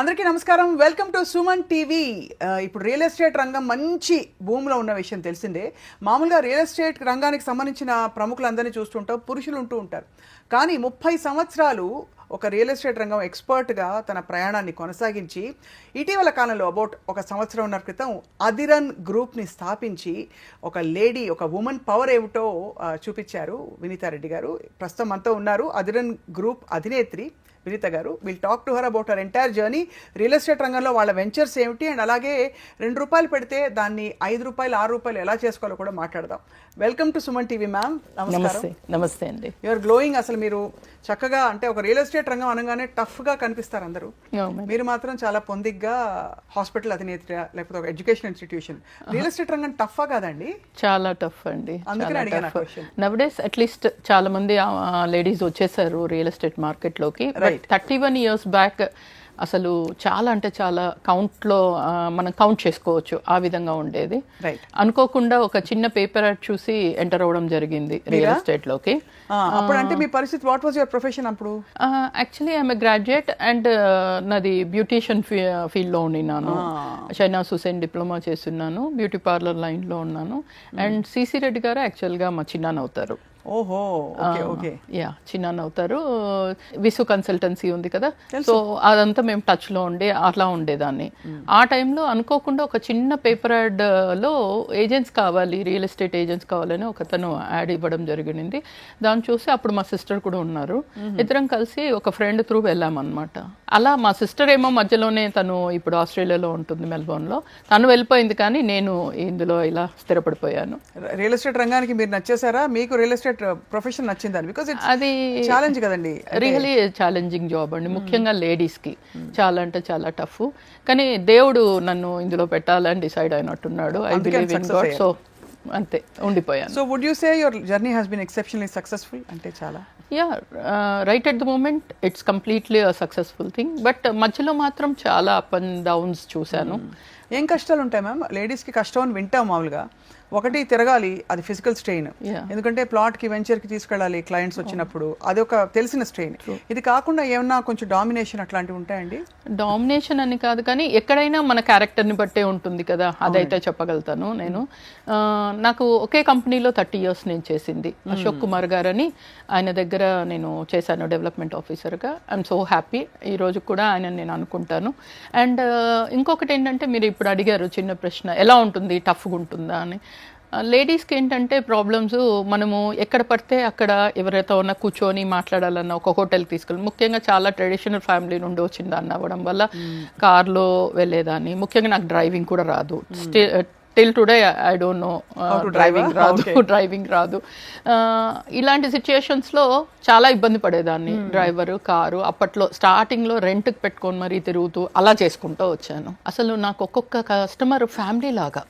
అందరికీ నమస్కారం. Welcome to Suman TV. ఇప్పుడు రియల్ ఎస్టేట్ రంగం మంచి భూమిలో ఉన్న విషయం తెలిసిందే. మామూలుగా రియల్ ఎస్టేట్ రంగానికి సంబంధించిన ప్రముఖులందరినీ చూస్తుంటాం, పురుషులు ఉంటూ ఉంటారు. కానీ 30 సంవత్సరాలు ఒక రియల్ ఎస్టేట్ రంగం ఎక్స్పర్ట్గా తన ప్రయాణాన్ని కొనసాగించి ఇటీవల కాలంలో ఒక సంవత్సరంన్నర క్రితం అధిరన్ గ్రూప్ని స్థాపించి ఒక లేడీ, ఒక ఉమెన్ పవర్ ఏమిటో చూపించారు వినీతారెడ్డి గారు. ప్రస్తుతం మనతో ఉన్నారు అధిరన్ గ్రూప్ అధినేత్రి వినీత గారు. Will talk to her about her entire journey, real estate రంగంలో వాళ్ళ వెంచర్స్ ఏమిటి, అండ్ అలాగే ₹2 పెడితే దాన్ని ₹5, ₹6 ఎలా చేసుకోవాలో కూడా మాట్లాడదాం. Welcome to Suman TV ma'am. నమస్తే. నమస్తే అండి. You are glowing. అసలు మీరు చక్కగా, అంటే ఒక రియల్ ఎస్టేట్ రంగం అనగానే టఫ్గా కనిపిస్తారు అందరూ, మీరు మాత్రం చాలా పొందిగ్గా హాస్పిటల్ అధినేత్రి లేకపోతే ఒక ఎడ్యుకేషన్ ఇన్స్టిట్యూషన్. రియల్ ఎస్టేట్ రంగం టఫ్గా కాదండి? చాలా టఫ్ అండి. అందుకని అడిగాను క్వశ్చన్. నవడేస్ అట్లీస్ట్ చాలా మంది లేడీస్ వచ్చేసారు రియల్ ఎస్టేట్ మార్కెట్లోకి. 31 years బ్యాక్ అసలు చాలా అంటే చాలా కౌంట్లో మనం కౌంట్ చేసుకోవచ్చు, ఆ విధంగా ఉండేది. అనుకోకుండా ఒక చిన్న పేపర్ యాడ్ చూసి ఎంటర్ అవ్వడం జరిగింది రియల్ ఎస్టేట్ లోకి. అప్పుడు అంటే మీ పరిస్థితి, వాట్ వాజ్ యువర్ ప్రొఫెషన్ అప్పుడు? యాక్చువల్లీ ఐఎమ్ గ్రాడ్యుయేట్ అండ్ నాది బ్యూటీషియన్ ఫీల్డ్ లో ఉన్నాను. షైనాస్ హుసేన్ డిప్లొమా చేస్తున్నాను, బ్యూటీ పార్లర్ లైన్ లో ఉన్నాను. అండ్ సిసి రెడ్డి గారు యాక్చువల్గా మా చిన్నాన్న అవుతారు. ఓహో, ఓకే. యా, చిన్నాన్న అవుతారు. విసు కన్సల్టెన్సీ ఉంది కదా, సో అదంతా మేము టచ్ లో ఉండే అట్లా ఉండేదాన్ని. ఆ టైంలో అనుకోకుండా ఒక చిన్న పేపర్ యాడ్ లో ఏజెంట్స్ కావాలి, రియల్ ఎస్టేట్ ఏజెంట్స్ కావాలని ఒకతను యాడ్ ఇవ్వడం జరిగింది. దాన్ని చూసి అప్పుడు మా సిస్టర్ కూడా ఉన్నారు, ఇద్దరం కలిసి ఒక ఫ్రెండ్ త్రూ వెళ్ళామన్నమాట. అలా మా సిస్టర్ ఏమో మధ్యలోనే, తను ఇప్పుడు ఆస్ట్రేలియాలో ఉంటుంది, మెల్బోర్న్ లో. తను వెళ్ళిపోయింది, కానీ నేను ఇందులో ఇలా స్థిరపడిపోయాను. రియల్ ఎస్టేట్ రంగానికి మీరు నచ్చేసారా? మీకు రియల్ ఎస్టేట్ ప్రొఫెషన్ నచ్చిందని? బికాజ్ అది ఛాలెంజ్ కదండి. రియలీ ఛాలెంజింగ్ జాబ్ అండి, ముఖ్యంగా లేడీస్ కి చాలా అంటే చాలా టఫ్. కానీ దేవుడు నన్ను ఇందులో పెట్టాలని డిసైడ్ అయినట్టున్నాడు. I believe in God. So అంతే ఉండిపోయాను. So would you say your journey has been exceptionally successful? అంటే చాలా right at the moment it's completely a successful thing. But మధ్యలో మాత్రం చాలా అప్ అండ్ డౌన్స్ చూశాను. ఏం కష్టాలు ఉంటాయి మ్యామ్? లేడీస్కి కష్టం అని వింటాం మామూలుగా. ఒకటి, తిరగాలి, అది ఫిజికల్ స్ట్రెయిన్. ఎందుకంటే ప్లాట్కి వెంచర్కి తీసుకెళ్ళాలి క్లయింట్స్ వచ్చినప్పుడు, అది ఒక తెలిసిన స్ట్రెయిన్. ఇది కాకుండా ఏమన్నా కొంచెం డామినేషన్ అట్లాంటివి ఉంటాయండి? డామినేషన్ అని కాదు, కానీ ఎక్కడైనా మన క్యారెక్టర్ని బట్టే ఉంటుంది కదా, అదైతే చెప్పగలుగుతాను నేను. నాకు ఒకే కంపెనీలో 30 years నేను చేసింది. అశోక్ కుమార్ గారని, ఆయన దగ్గర నేను చేశాను డెవలప్మెంట్ ఆఫీసర్గా. I'm so happy. ఈ రోజు కూడా ఆయన నేను అనుకుంటాను. అండ్ ఇంకొకటి ఏంటంటే, మీరు ఇప్పుడు అడిగారు చిన్న ప్రశ్న, ఎలా ఉంటుంది, టఫ్గా ఉంటుందా అని. లేడీస్కి ఏంటంటే ప్రాబ్లమ్స్, మనము ఎక్కడ పడితే అక్కడ ఎవరైతే ఉన్నా కూర్చొని మాట్లాడాలన్నా, ఒక హోటల్కి తీసుకెళ్ళి, ముఖ్యంగా చాలా ట్రెడిషనల్ ఫ్యామిలీ నుండి వచ్చిందాన్ని అవ్వడం వల్ల కార్లో వెళ్ళేదాన్ని. ముఖ్యంగా నాకు డ్రైవింగ్ కూడా రాదు. Till today I don't know driving రాదు. ఇలాంటి సిచ్యుయేషన్స్లో చాలా ఇబ్బంది పడేదాన్ని. డ్రైవరు, కారు, అప్పట్లో స్టార్టింగ్లో రెంట్కి పెట్టుకొని మరీ తిరుగుతూ అలా చేసుకుంటూ వచ్చాను. అసలు నాకు ఒక్కొక్క కస్టమర్ ఫ్యామిలీ లాగా.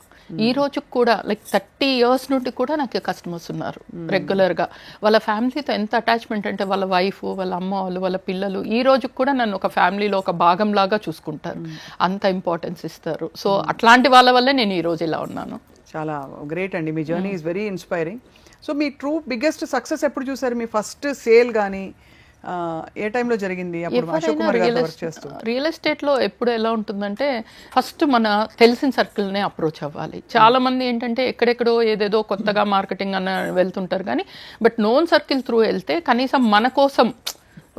ఈ రోజు కూడా లైక్ 30 years నుండి కూడా నాకు కస్టమర్స్ ఉన్నారు రెగ్యులర్గా. వాళ్ళ ఫ్యామిలీతో ఎంత అటాచ్మెంట్ అంటే, వాళ్ళ వైఫ్, వాళ్ళ అమ్మ వాళ్ళు, వాళ్ళ పిల్లలు ఈ రోజు కూడా నన్ను ఒక ఫ్యామిలీలో ఒక భాగం లాగా చూసుకుంటారు, అంత ఇంపార్టెన్స్ ఇస్తారు. సో అట్లాంటి వాళ్ళ వల్లే నేను ఈ రోజు ఇలా ఉన్నాను. చాలా గ్రేట్ అండి, మీ journey is very inspiring. So మీ ట్రూ బిగ్గెస్ట్ సక్సెస్ ఎప్పుడు చూసారు? మీ ఫస్ట్ సేల్ కానీ ఏ టైంలో జరిగింది? రియల్ ఎస్టేట్లో ఎప్పుడు ఎలా ఉంటుందంటే, ఫస్ట్ మన తెలిసిన సర్కిల్నే అప్రోచ్ అవ్వాలి. చాలా మంది ఏంటంటే ఎక్కడెక్కడో ఏదేదో కొత్తగా మార్కెటింగ్ అన్న వెళ్తుంటారు, కానీ బట్ నోన్ సర్కిల్ త్రూ వెళ్తే కనీసం మన కోసం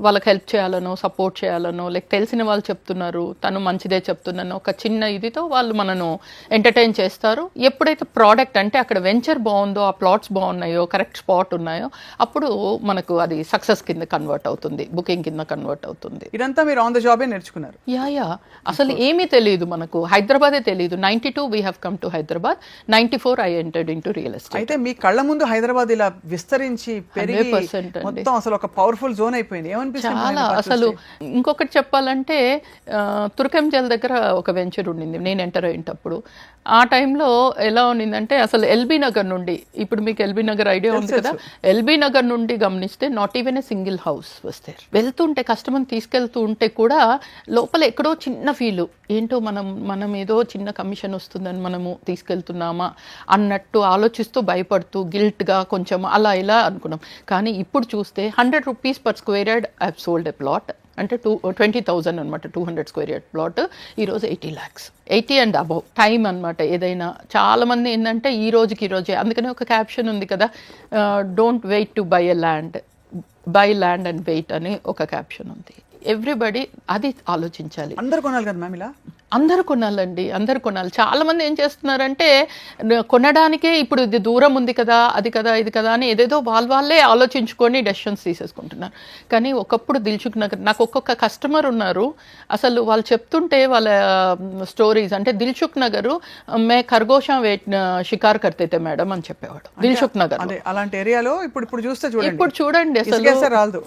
వాళ్ళకి హెల్ప్ చేయాలనో, సపోర్ట్ చేయాలనో, లైక్ తెలిసిన వాళ్ళు చెప్తున్నారు, తను మంచిదే చెప్తున్నాను, ఒక చిన్న ఇదితో వాళ్ళు మనను ఎంటర్టైన్ చేస్తారు. ఎప్పుడైతే ప్రోడక్ట్ అంటే అక్కడ వెంచర్ బాగుందో, ఆ ప్లాట్స్ బాగున్నాయో, కరెక్ట్ స్పాట్ ఉన్నాయో, అప్పుడు మనకు అది సక్సెస్ కింద కన్వర్ట్ అవుతుంది, బుకింగ్ కింద కన్వర్ట్ అవుతుంది. ఇదంతా మీరు ఆన్ ద జాబే నేర్చుకున్నారు? యా అసలు ఏమీ తెలియదు మనకు, హైదరాబాదే తెలియదు. 92 we have come to Hyderabad, 94 I entered in to real estate. అయితే మీ కళ్ళ ముందు హైదరాబాద్ ఇలా విస్తరించి పెరిగి మొత్తం అసలు ఒక పవర్ఫుల్ జోన్ అయిపోయింది. చాలా అసలు ఇంకొకటి చెప్పాలంటే, తుర్కంజల్ దగ్గర ఒక వెంచర్ ఉండింది నేను ఎంటర్ అయ్యేటప్పుడు. ఆ టైంలో ఎలా ఉండిందంటే, అసలు ఎల్బీ నగర్ నుండి, ఇప్పుడు మీకు ఎల్బీ నగర్ ఐడియా ఉంది కదా, ఎల్బీ నగర్ నుండి గమనిస్తే not even a single house వస్తే, వెళ్తుంటే కస్టమర్ తీసుకెళ్తూ ఉంటే కూడా లోపల ఎక్కడో చిన్న ఫీలు, ఏంటో మనం ఏదో చిన్న కమిషన్ వస్తుందని మనము తీసుకెళ్తున్నామా అన్నట్టు ఆలోచిస్తూ, భయపడుతూ, గిల్ట్గా కొంచెం అలా ఇలా అనుకున్నాం. కానీ ఇప్పుడు చూస్తే ₹100 per square yard I have sold a plot. అంటే 20,000 అనమాట 200 స్క్వేర్ యార్డ్ ప్లాట్, ఈరోజు 80 lakhs, 80 అండ్ అబౌవ్. టైం అనమాట. ఏదైనా చాలా మంది ఏంటంటే ఈ రోజే, అందుకనే ఒక క్యాప్షన్ ఉంది కదా, don't wait to buy land and wait అని ఒక క్యాప్షన్ ఉంది. ఎవ్రీబడి అది ఆలోచించాలి. అందరు కొనాలి కదా మ్యామ్ ఇలా? అందరూ కొనాలండి, అందరూ కొనాలి. చాలా మంది ఏం చేస్తున్నారంటే కొనడానికే ఇప్పుడు ఇది దూరం ఉంది కదా, అది కదా, ఇది కదా అని ఏదేదో వాళ్ళే ఆలోచించుకొని డెసిషన్స్ తీసేసుకుంటున్నారు. కానీ ఒకప్పుడు దిల్సుఖ్ నగర్, నాకు ఒక్కొక్క కస్టమర్ ఉన్నారు, అసలు వాళ్ళు చెప్తుంటే వాళ్ళ స్టోరీస్ అంటే దిల్సుఖ్ నగర్ మే ఖర్గోషా షికార్ కర్తైతే మేడం అని చెప్పేవాడు దిల్సుఖ్ నగర్. అదే అలాంటి ఏరియాలో ఇప్పుడు చూస్తే ఇప్పుడు చూడండి అసలు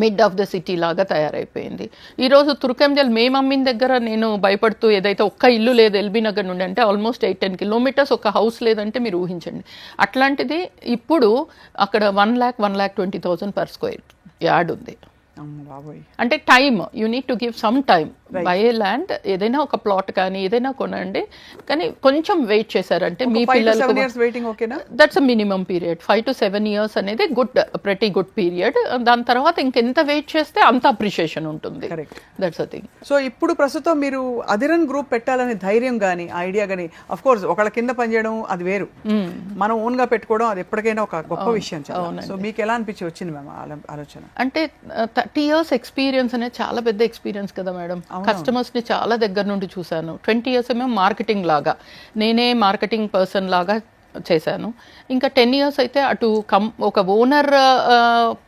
మిడ్ ఆఫ్ ద సిటీ లాగా తయారైపోయింది. ఈరోజు తుర్కంజల్ మేము అమ్మిన దగ్గర నేను భయపడుతూ ఏదైతే ఒక్క ఇల్లు లేదు ఎల్బీ నగర్ నుండి, అంటే ఆల్మోస్ట్ 8-10 kilometers ఒక హౌస్ లేదంటే మీరు ఊహించండి. అట్లాంటిది ఇప్పుడు అక్కడ 1,20,000 per square yard ఉంది. అంటే time, you need to give some time. By A land, ఏదైనా ఒక ప్లాట్ కానీ ఏదైనా కొనండి, కానీ కొంచెం వెయిట్ చేశారంటే మీ పిల్లలకు that's a minimum period. 5 to 7 years అనేది ప్రతి గుడ్ పీరియడ్. దాని తర్వాత ఇంకెంత వెయిట్ చేస్తే అంత అప్రిషియేషన్ ఉంటుంది. That's a thing. సో ఇప్పుడు ప్రస్తుతం మీరు అధిరన్ గ్రూప్ పెట్టాలనే ధైర్యం కానీ ఐడియా కానీ, అఫ్ కోర్స్ ఒకళ్ళ కింద పనిచేయడం అది వేరు, మనం ఓన్ గా పెట్టుకోవడం అది ఎప్పటికైనా ఒక గొప్ప విషయం. సో మీకు ఎలా అనిపించి వచ్చింది మ్యామ్ ఆలోచన? అంటే 30 years ఎక్స్పీరియన్స్ అనేది చాలా పెద్ద ఎక్స్పీరియన్స్ కదా మేడం. కస్టమర్స్ని చాలా దగ్గర నుండి చూశాను. 20 years ఏమో మార్కెటింగ్ లాగా, నేనే మార్కెటింగ్ పర్సన్ లాగా చేశాను. ఇంకా 10 years అయితే అటు ఒక ఓనర్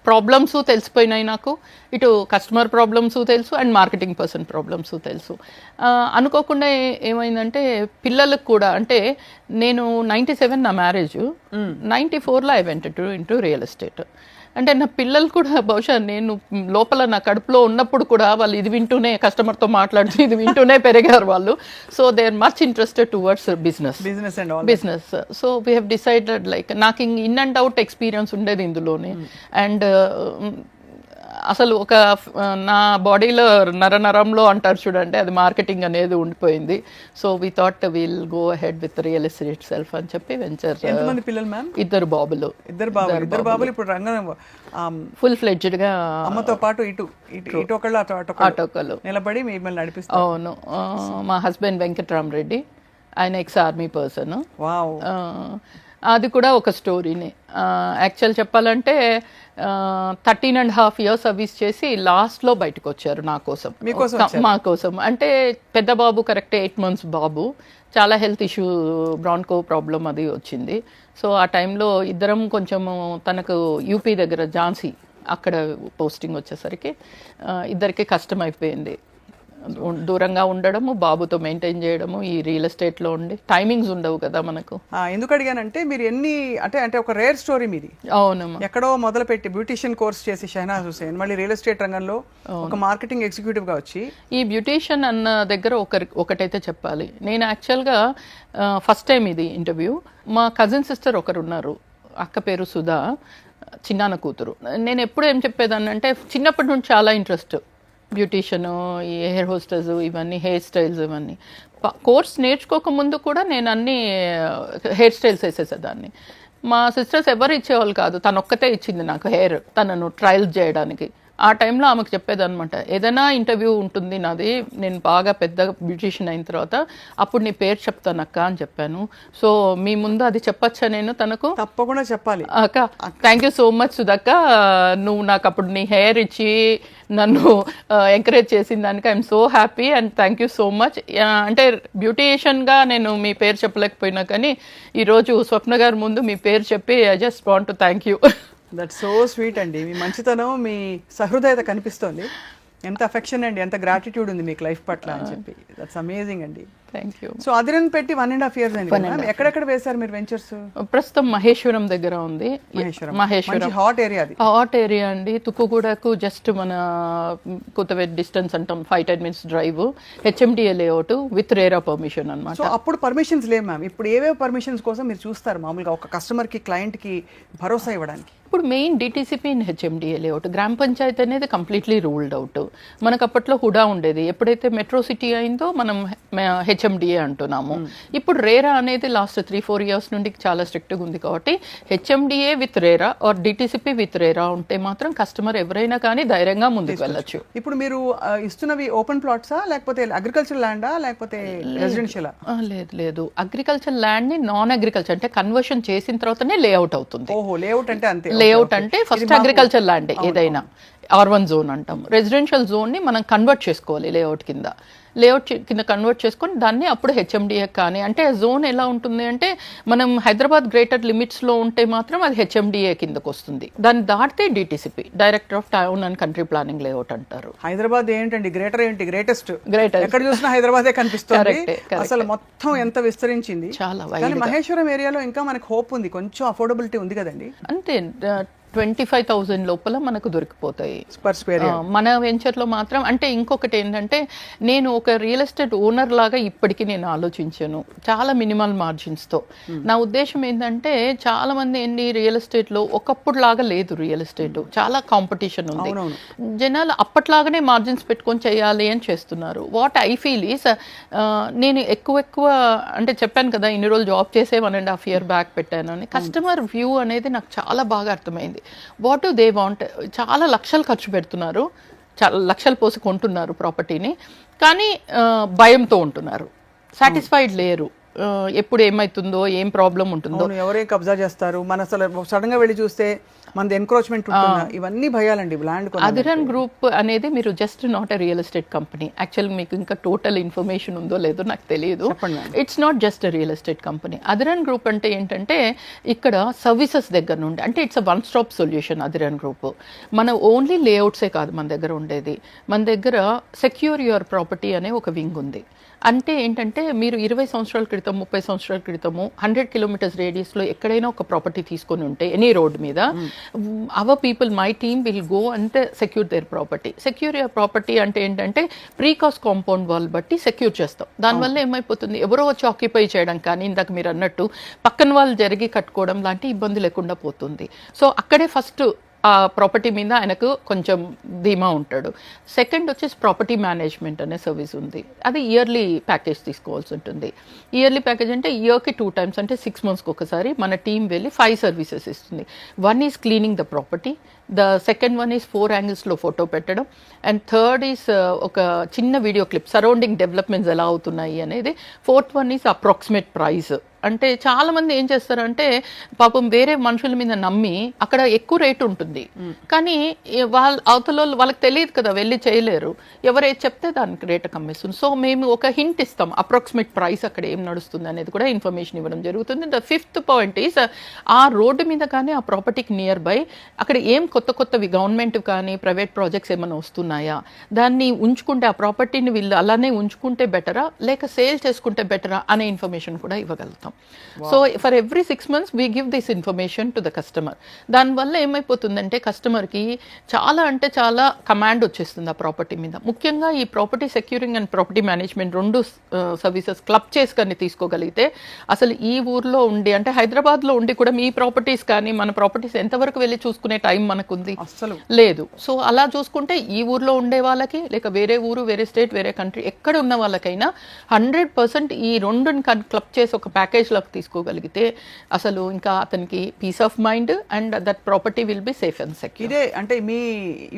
ప్రాబ్లమ్స్ తెలిసిపోయినాయి నాకు, ఇటు కస్టమర్ ప్రాబ్లమ్స్ తెలుసు అండ్ మార్కెటింగ్ పర్సన్ ప్రాబ్లమ్స్ తెలుసు. అనుకోకుండా ఏమైందంటే పిల్లలకు కూడా, అంటే నేను 97 నా మ్యారేజ్, 94లో I went into real estate. అంటే నా పిల్లలు కూడా బహుశా నేను లోపల నా కడుపులో ఉన్నప్పుడు కూడా వాళ్ళు ఇది వింటూనే, కస్టమర్తో మాట్లాడుతూ ఇది వింటూనే పెరిగారు వాళ్ళు. So they are much interested towards business. So we have decided like, నాకు ఇన్ అండ్ అవుట్ ఎక్స్పీరియన్స్ ఉండేది ఇందులోనే. అండ్ అసలు ఒక నా బాడీలో నరంలో అంటారు చూడండి, అది మార్కెటింగ్ అనేది ఉండిపోయింది. So we thought will go ahead with real estate self అని చెప్పి వెంచర్. ఎంతమంది పిల్లలు మ్యామ్? ఇద్దరు బాబులు. ఇప్పుడు రంగం ఫుల్ ఫ్లెడ్జ్డ్ గా అమ్మతో పాటు ఇటు ఒకళ్ళు అటు ఒకళ్ళు నిలబడి మిమ్మల్ని నడిపిస్తారు. అవును. మా హస్బెండ్ వెంకట్రామరెడ్డి, ఆయన ఎక్స్ ఆర్మీ పర్సన్. అది కూడా ఒక స్టోరీనే. యాక్చువల్ చెప్పాలంటే 13.5 years సర్వీస్ చేసి లాస్ట్లో బయటకు వచ్చారు నా కోసం, మా కోసం. అంటే పెద్ద బాబు కరెక్ట్ 8 months బాబు, చాలా హెల్త్ ఇష్యూ, బ్రాన్కో ప్రాబ్లం అది వచ్చింది. సో ఆ టైంలో ఇద్దరం కొంచెము, తనకు యూపీ దగ్గర ఝాన్సీ అక్కడ పోస్టింగ్ వచ్చేసరికి ఇద్దరికి కష్టం అయిపోయింది. దూరంగా ఉండడము, బాబుతో మెయింటైన్ చేయడము, ఈ రియల్ ఎస్టేట్లో ఉండి టైమింగ్స్ ఉండవు కదా మనకు. ఎందుకు అడిగానంటే మీరు ఎన్ని అంటే ఒక రేర్ స్టోరీ మీది. అవును. ఎక్కడో మొదలుపెట్టి బ్యూటిషియన్ కోర్స్ చేసి షహనాజ్ హుసేన్ మళ్ళీ రియల్ ఎస్టేట్ రంగంలో ఒక మార్కెటింగ్ ఎగ్జిక్యూటివ్ గా వచ్చి, ఈ బ్యూటిషియన్ అన్న దగ్గర ఒకటైతే చెప్పాలి. నేను యాక్చువల్గా ఫస్ట్ టైం ఇది ఇంటర్వ్యూ. మా కజిన్ సిస్టర్ ఒకరు ఉన్నారు, అక్క పేరు సుధా, చిన్నాన్న కూతురు. నేను ఎప్పుడు ఏం చెప్పేదాన్ని అంటే, చిన్నప్పటి నుంచి చాలా ఇంట్రెస్ట్ బ్యూటీషియను, ఈ హెయిర్ హోస్టర్స్, ఇవన్నీ హెయిర్ స్టైల్స్, ఇవన్నీ కోర్స్ నేర్చుకోకముందు కూడా నేను అన్ని హెయిర్ స్టైల్స్ వేసేసేదాన్ని. మా సిస్టర్స్ ఎవరు ఇచ్చేవాళ్ళు కాదు, తను ఒక్కతే ఇచ్చింది నాకు హెయిర్, తనను ట్రయల్స్ చేయడానికి. ఆ టైంలో ఆమెకు చెప్పేదనమాట, ఏదైనా ఇంటర్వ్యూ ఉంటుంది నాది, నేను బాగా పెద్ద బ్యూటిషియన్ అయిన తర్వాత అప్పుడు నీ పేరు చెప్తాను అక్క అని చెప్పాను. సో మీ ముందు అది చెప్పచ్చా నేను తనకు? తప్పకుండా చెప్పాలి అక్క. థ్యాంక్ యూ సో మచ్ సుధక్క, నువ్వు నాకు అప్పుడు నీ హెయిర్ ఇచ్చి నన్ను ఎంకరేజ్ చేసిన దానికి I'm so happy and thank you so much. అంటే బ్యూటిషియన్గా నేను మీ పేరు చెప్పలేకపోయినా కానీ ఈరోజు స్వప్న గారి ముందు మీ పేరు చెప్పి I just want to thank you. That's so sweet అండి. మీ మంచితనం, మీ సహృదయత కనిపిస్తోంది. ఎంత అఫెక్షన్ అండి, ఎంత గ్రాటిట్యూడ్ ఉంది మీకు లైఫ్ పట్ల అని చెప్పి. దట్స్ అమేజింగ్ అండి. Thank you. సో అధిరన్ పెట్టి 1.5 years అయింది. ఎక్కడెక్కడ వేశారు మీరు వెంచర్స్? ప్రస్తుతం మహేశ్వరం దగ్గర ఉంది. మహేశ్వరం హాట్ ఏరియా, అది హాట్ ఏరియా అండి. తుక్కుగూడకు జస్ట్ మన కొత్తవేట్ డిస్టెన్స్ అంటాం, 5-10 minutes drive. HMDA layout with RERA permission అనమాట. సో అప్పుడు పర్మిషన్స్ లేవు మ్యామ్. ఇప్పుడు ఏవేవి పర్మిషన్స్ కోసం మీరు చూస్తారు మామూలుగా ఒక కస్టమర్ కి, క్లయింట్ కి భరోసా ఇవ్వడానికి? ఇప్పుడు main DTCP in HMDA layout, గ్రామ పంచాయతీ అనేది కంప్లీట్లీ రూల్డ్ అవుట్. మనకు అప్పట్లో హుడా ఉండేది. ఎప్పుడైతే మెట్రో సిటీ అయిందో మనం హెచ్ఎండిఏ అంటున్నాము. ఇప్పుడు రేరా అనేది లాస్ట్ 3-4 ఇయర్స్ నుండి చాలా స్ట్రిక్ట్గా ఉంది కాబట్టి HMDA with RERA or DTCP with RERA ఉంటే మాత్రం కస్టమర్ ఎవరైనా కానీ ధైర్యంగా ముందుకు వెళ్ళొచ్చు. ఇప్పుడు మీరు ఇస్తున్నవి ఓపెన్ ప్లాట్సా లేకపోతే అగ్రికల్చర్ ల్యాండా లేకపోతే రెసిడెన్షియలా? లేదు అగ్రికల్చర్ ల్యాండ్ ని నాన్ అగ్రికల్చర్ అంటే కన్వర్షన్ చేసిన తర్వాతనే లేఅవుట్ అవుతుంది. ఓహో, లేఅవుట్ అంటే అంతే. లేఅవుట్ అంటే ఫస్ట్ అగ్రికల్చర్ ల్యాండ్ ఏదైనా R1 జోన్ అంటాం. రెసిడెన్షియల్ జోన్ ని మనం కన్వర్ట్ చేసుకోవాలి లేఅవుట్ కింద. లేఅవుట్ కింద కన్వర్ట్ చేసుకొని దాన్ని అప్పుడు హెచ్ఎండిఏ కానీ అంటే జోన్ ఎలా ఉంటుంది అంటే మనం హైదరాబాద్ గ్రేటర్ లిమిట్స్లో ఉంటే మాత్రం అది హెచ్ఎండిఏ కిందకు వస్తుంది. దాన్ని దాటితే DTCP director of town and country planning layout అంటారు. హైదరాబాద్ ఏంటండి గ్రేటర్ ఏంటి, గ్రేటెస్ట్ ఎక్కడ చూసినా హైదరాబాదే కనిపిస్తుంది. అసలు మొత్తం ఎంత విస్తరించింది చాలా. కానీ మహేశ్వరం ఏరియాలో ఇంకా మనకు హోప్ ఉంది, కొంచెం అఫోర్డబిలిటీ ఉంది కదండి. అంతే 25,000 లోపల మనకు దొరికిపోతాయి పర్ స్క్వేర్. మన వెంచర్లో మాత్రం అంటే ఇంకొకటి ఏంటంటే నేను ఒక రియల్ ఎస్టేట్ ఓనర్ లాగా ఇప్పటికీ నేను ఆలోచించాను చాలా మినిమల్ మార్జిన్స్తో. నా ఉద్దేశం ఏంటంటే చాలా మంది ఏంటి రియల్ ఎస్టేట్లో ఒకప్పుడు లాగా లేదు, రియల్ ఎస్టేట్ చాలా కాంపిటీషన్ ఉంది. జనాలు అప్పట్లాగానే మార్జిన్స్ పెట్టుకొని చేయాలి అని చేస్తున్నారు. వాట్ ఐ ఫీల్ ఈస్ నేను ఎక్కువ అంటే చెప్పాను కదా ఇన్ని రోజులు జాబ్ చేసే 1.5 year బ్యాక్ పెట్టాను అని. కస్టమర్ వ్యూ అనేది నాకు చాలా బాగా అర్థమైంది. What do they want. చాలా లక్షలు ఖర్చు పెడుతున్నారు, చాలా లక్షలు పోసి కొంటున్నారు ప్రాపర్టీని, కానీ భయంతో ఉంటున్నారు, సాటిస్ఫైడ్ లేరు. ఎప్పుడు ఏమవుతుందో ఏం ప్రాబ్లం ఉంటుందో, ఎవరే కబ్జా చేస్తారు, మన అసలు సడన్ గా వెళ్ళి చూస్తే మనది ఎన్క్రోచ్మెంట్ ఉంటుందా, ఇవన్నీ భయాలండి ల్యాండ్. అధిరన్ గ్రూప్ అనేది మీరు just not a real estate company. యాక్చువల్గా మీకు ఇంకా టోటల్ ఇన్ఫర్మేషన్ ఉందో లేదో నాకు తెలియదు. It's not just a real estate company. Adhiran group అంటే ఏంటంటే ఇక్కడ సర్వీసెస్ దగ్గర నుండి అంటే it's a one stop solution. Adhiran group మన ఓన్లీ లేఅవుట్సే కాదు మన దగ్గర ఉండేది, మన దగ్గర సెక్యూర్ యువర్ ప్రాపర్టీ అనే ఒక వింగ్ ఉంది. అంటే ఏంటంటే మీరు 20 సంవత్సరాల క్రితం 30 సంవత్సరాల క్రితము 100 kilometers రేడియస్లో ఎక్కడైనా ఒక ప్రాపర్టీ తీసుకొని ఉంటే ఎనీ రోడ్ మీద our people my team will go and secure there property. Secure your property అంటే ఏంటంటే ప్రీకాస్ట్ కాంపౌండ్ వాల్ బట్టి సెక్యూర్ చేస్తాం. దానివల్ల ఏమైపోతుంది, ఎవరో వచ్చి ఆక్యుపై చేయడం కానీ ఇందాక మీరు అన్నట్టు పక్కన వాళ్ళు జరిగి కట్టుకోవడం లాంటి ఇబ్బంది లేకుండా పోతుంది. సో అక్కడే ఫస్ట్ ఆ ప్రాపర్టీ మీద ఆయనకు కొంచెం ధీమా ఉంటాడు. సెకండ్ వచ్చేసి ప్రాపర్టీ మేనేజ్మెంట్ అనే సర్వీస్ ఉంది. అది ఇయర్లీ ప్యాకేజ్ తీసుకోవాల్సి ఉంటుంది. ఇయర్లీ ప్యాకేజ్ అంటే ఇయర్కి 2 times అంటే 6 monthsకి ఒకసారి మన టీం వెళ్ళి 5 services ఇస్తుంది. 1 is cleaning the property, the second one is 4 angles photo పెట్టడం, అండ్ థర్డ్ ఈజ్ ఒక చిన్న వీడియో క్లిప్ సరౌండింగ్ డెవలప్మెంట్స్ ఎలా అవుతున్నాయి అనేది. 4th one is approximate price. అంటే చాలా మంది ఏం చేస్తారంటే పాపం వేరే మనుషుల మీద నమ్మి అక్కడ ఎక్కువ రేటు ఉంటుంది, కానీ అవతల వాళ్ళకి తెలియదు కదా, వెళ్ళి చేయలేరు, ఎవరైతే చెప్తే దానికి రేటు కమ్మేస్తుంది. సో మేము ఒక హింట్ ఇస్తాం, అప్రాక్సిమేట్ ప్రైస్ అక్కడ ఏం నడుస్తుంది అనేది కూడా ఇన్ఫర్మేషన్ ఇవ్వడం జరుగుతుంది. ద 5th point ఈస్ ఆ రోడ్డు మీద కానీ ఆ ప్రాపర్టీకి నియర్ బై అక్కడ ఏం కొత్తవి గవర్నమెంట్ కానీ ప్రైవేట్ ప్రాజెక్ట్స్ ఏమైనా వస్తున్నాయా, దాన్ని ఉంచుకుంటే ఆ ప్రాపర్టీని వీళ్ళు అలానే ఉంచుకుంటే బెటరా లేక సేల్ చేసుకుంటే బెటరా అనే ఇన్ఫర్మేషన్ కూడా ఇవ్వగలుగుతాం. So for every 6 months we give this information to the customer. దానివల్ల ఏమైపోతుందంటే కస్టమర్కి చాలా అంటే చాలా కమాండ్ వచ్చేస్తుంది ఆ ప్రాపర్టీ మీద. ముఖ్యంగా ఈ property securing and property management 2 services club చేసి కానీ తీసుకోగలిగితే అసలు ఈ ఊర్లో ఉండి అంటే హైదరాబాద్లో ఉండి కూడా మీ ప్రాపర్టీస్ కానీ మన ప్రాపర్టీస్ ఎంతవరకు వెళ్ళి చూసుకునే టైం మనకుంది, అసలు లేదు. సో అలా చూసుకుంటే ఈ ఊర్లో ఉండే వాళ్ళకి లేక వేరే ఊరు వేరే స్టేట్ వేరే కంట్రీ ఎక్కడ ఉన్న వాళ్ళకైనా 100% ఈ 2ని క్లబ్ చేసి ఒక ప్యాకేజ్ లోకి తీసుకోగలిగితే అసలు ఇంకా అతనికి peace of mind and that property will be safe and secure. ఇదే అంటే మీ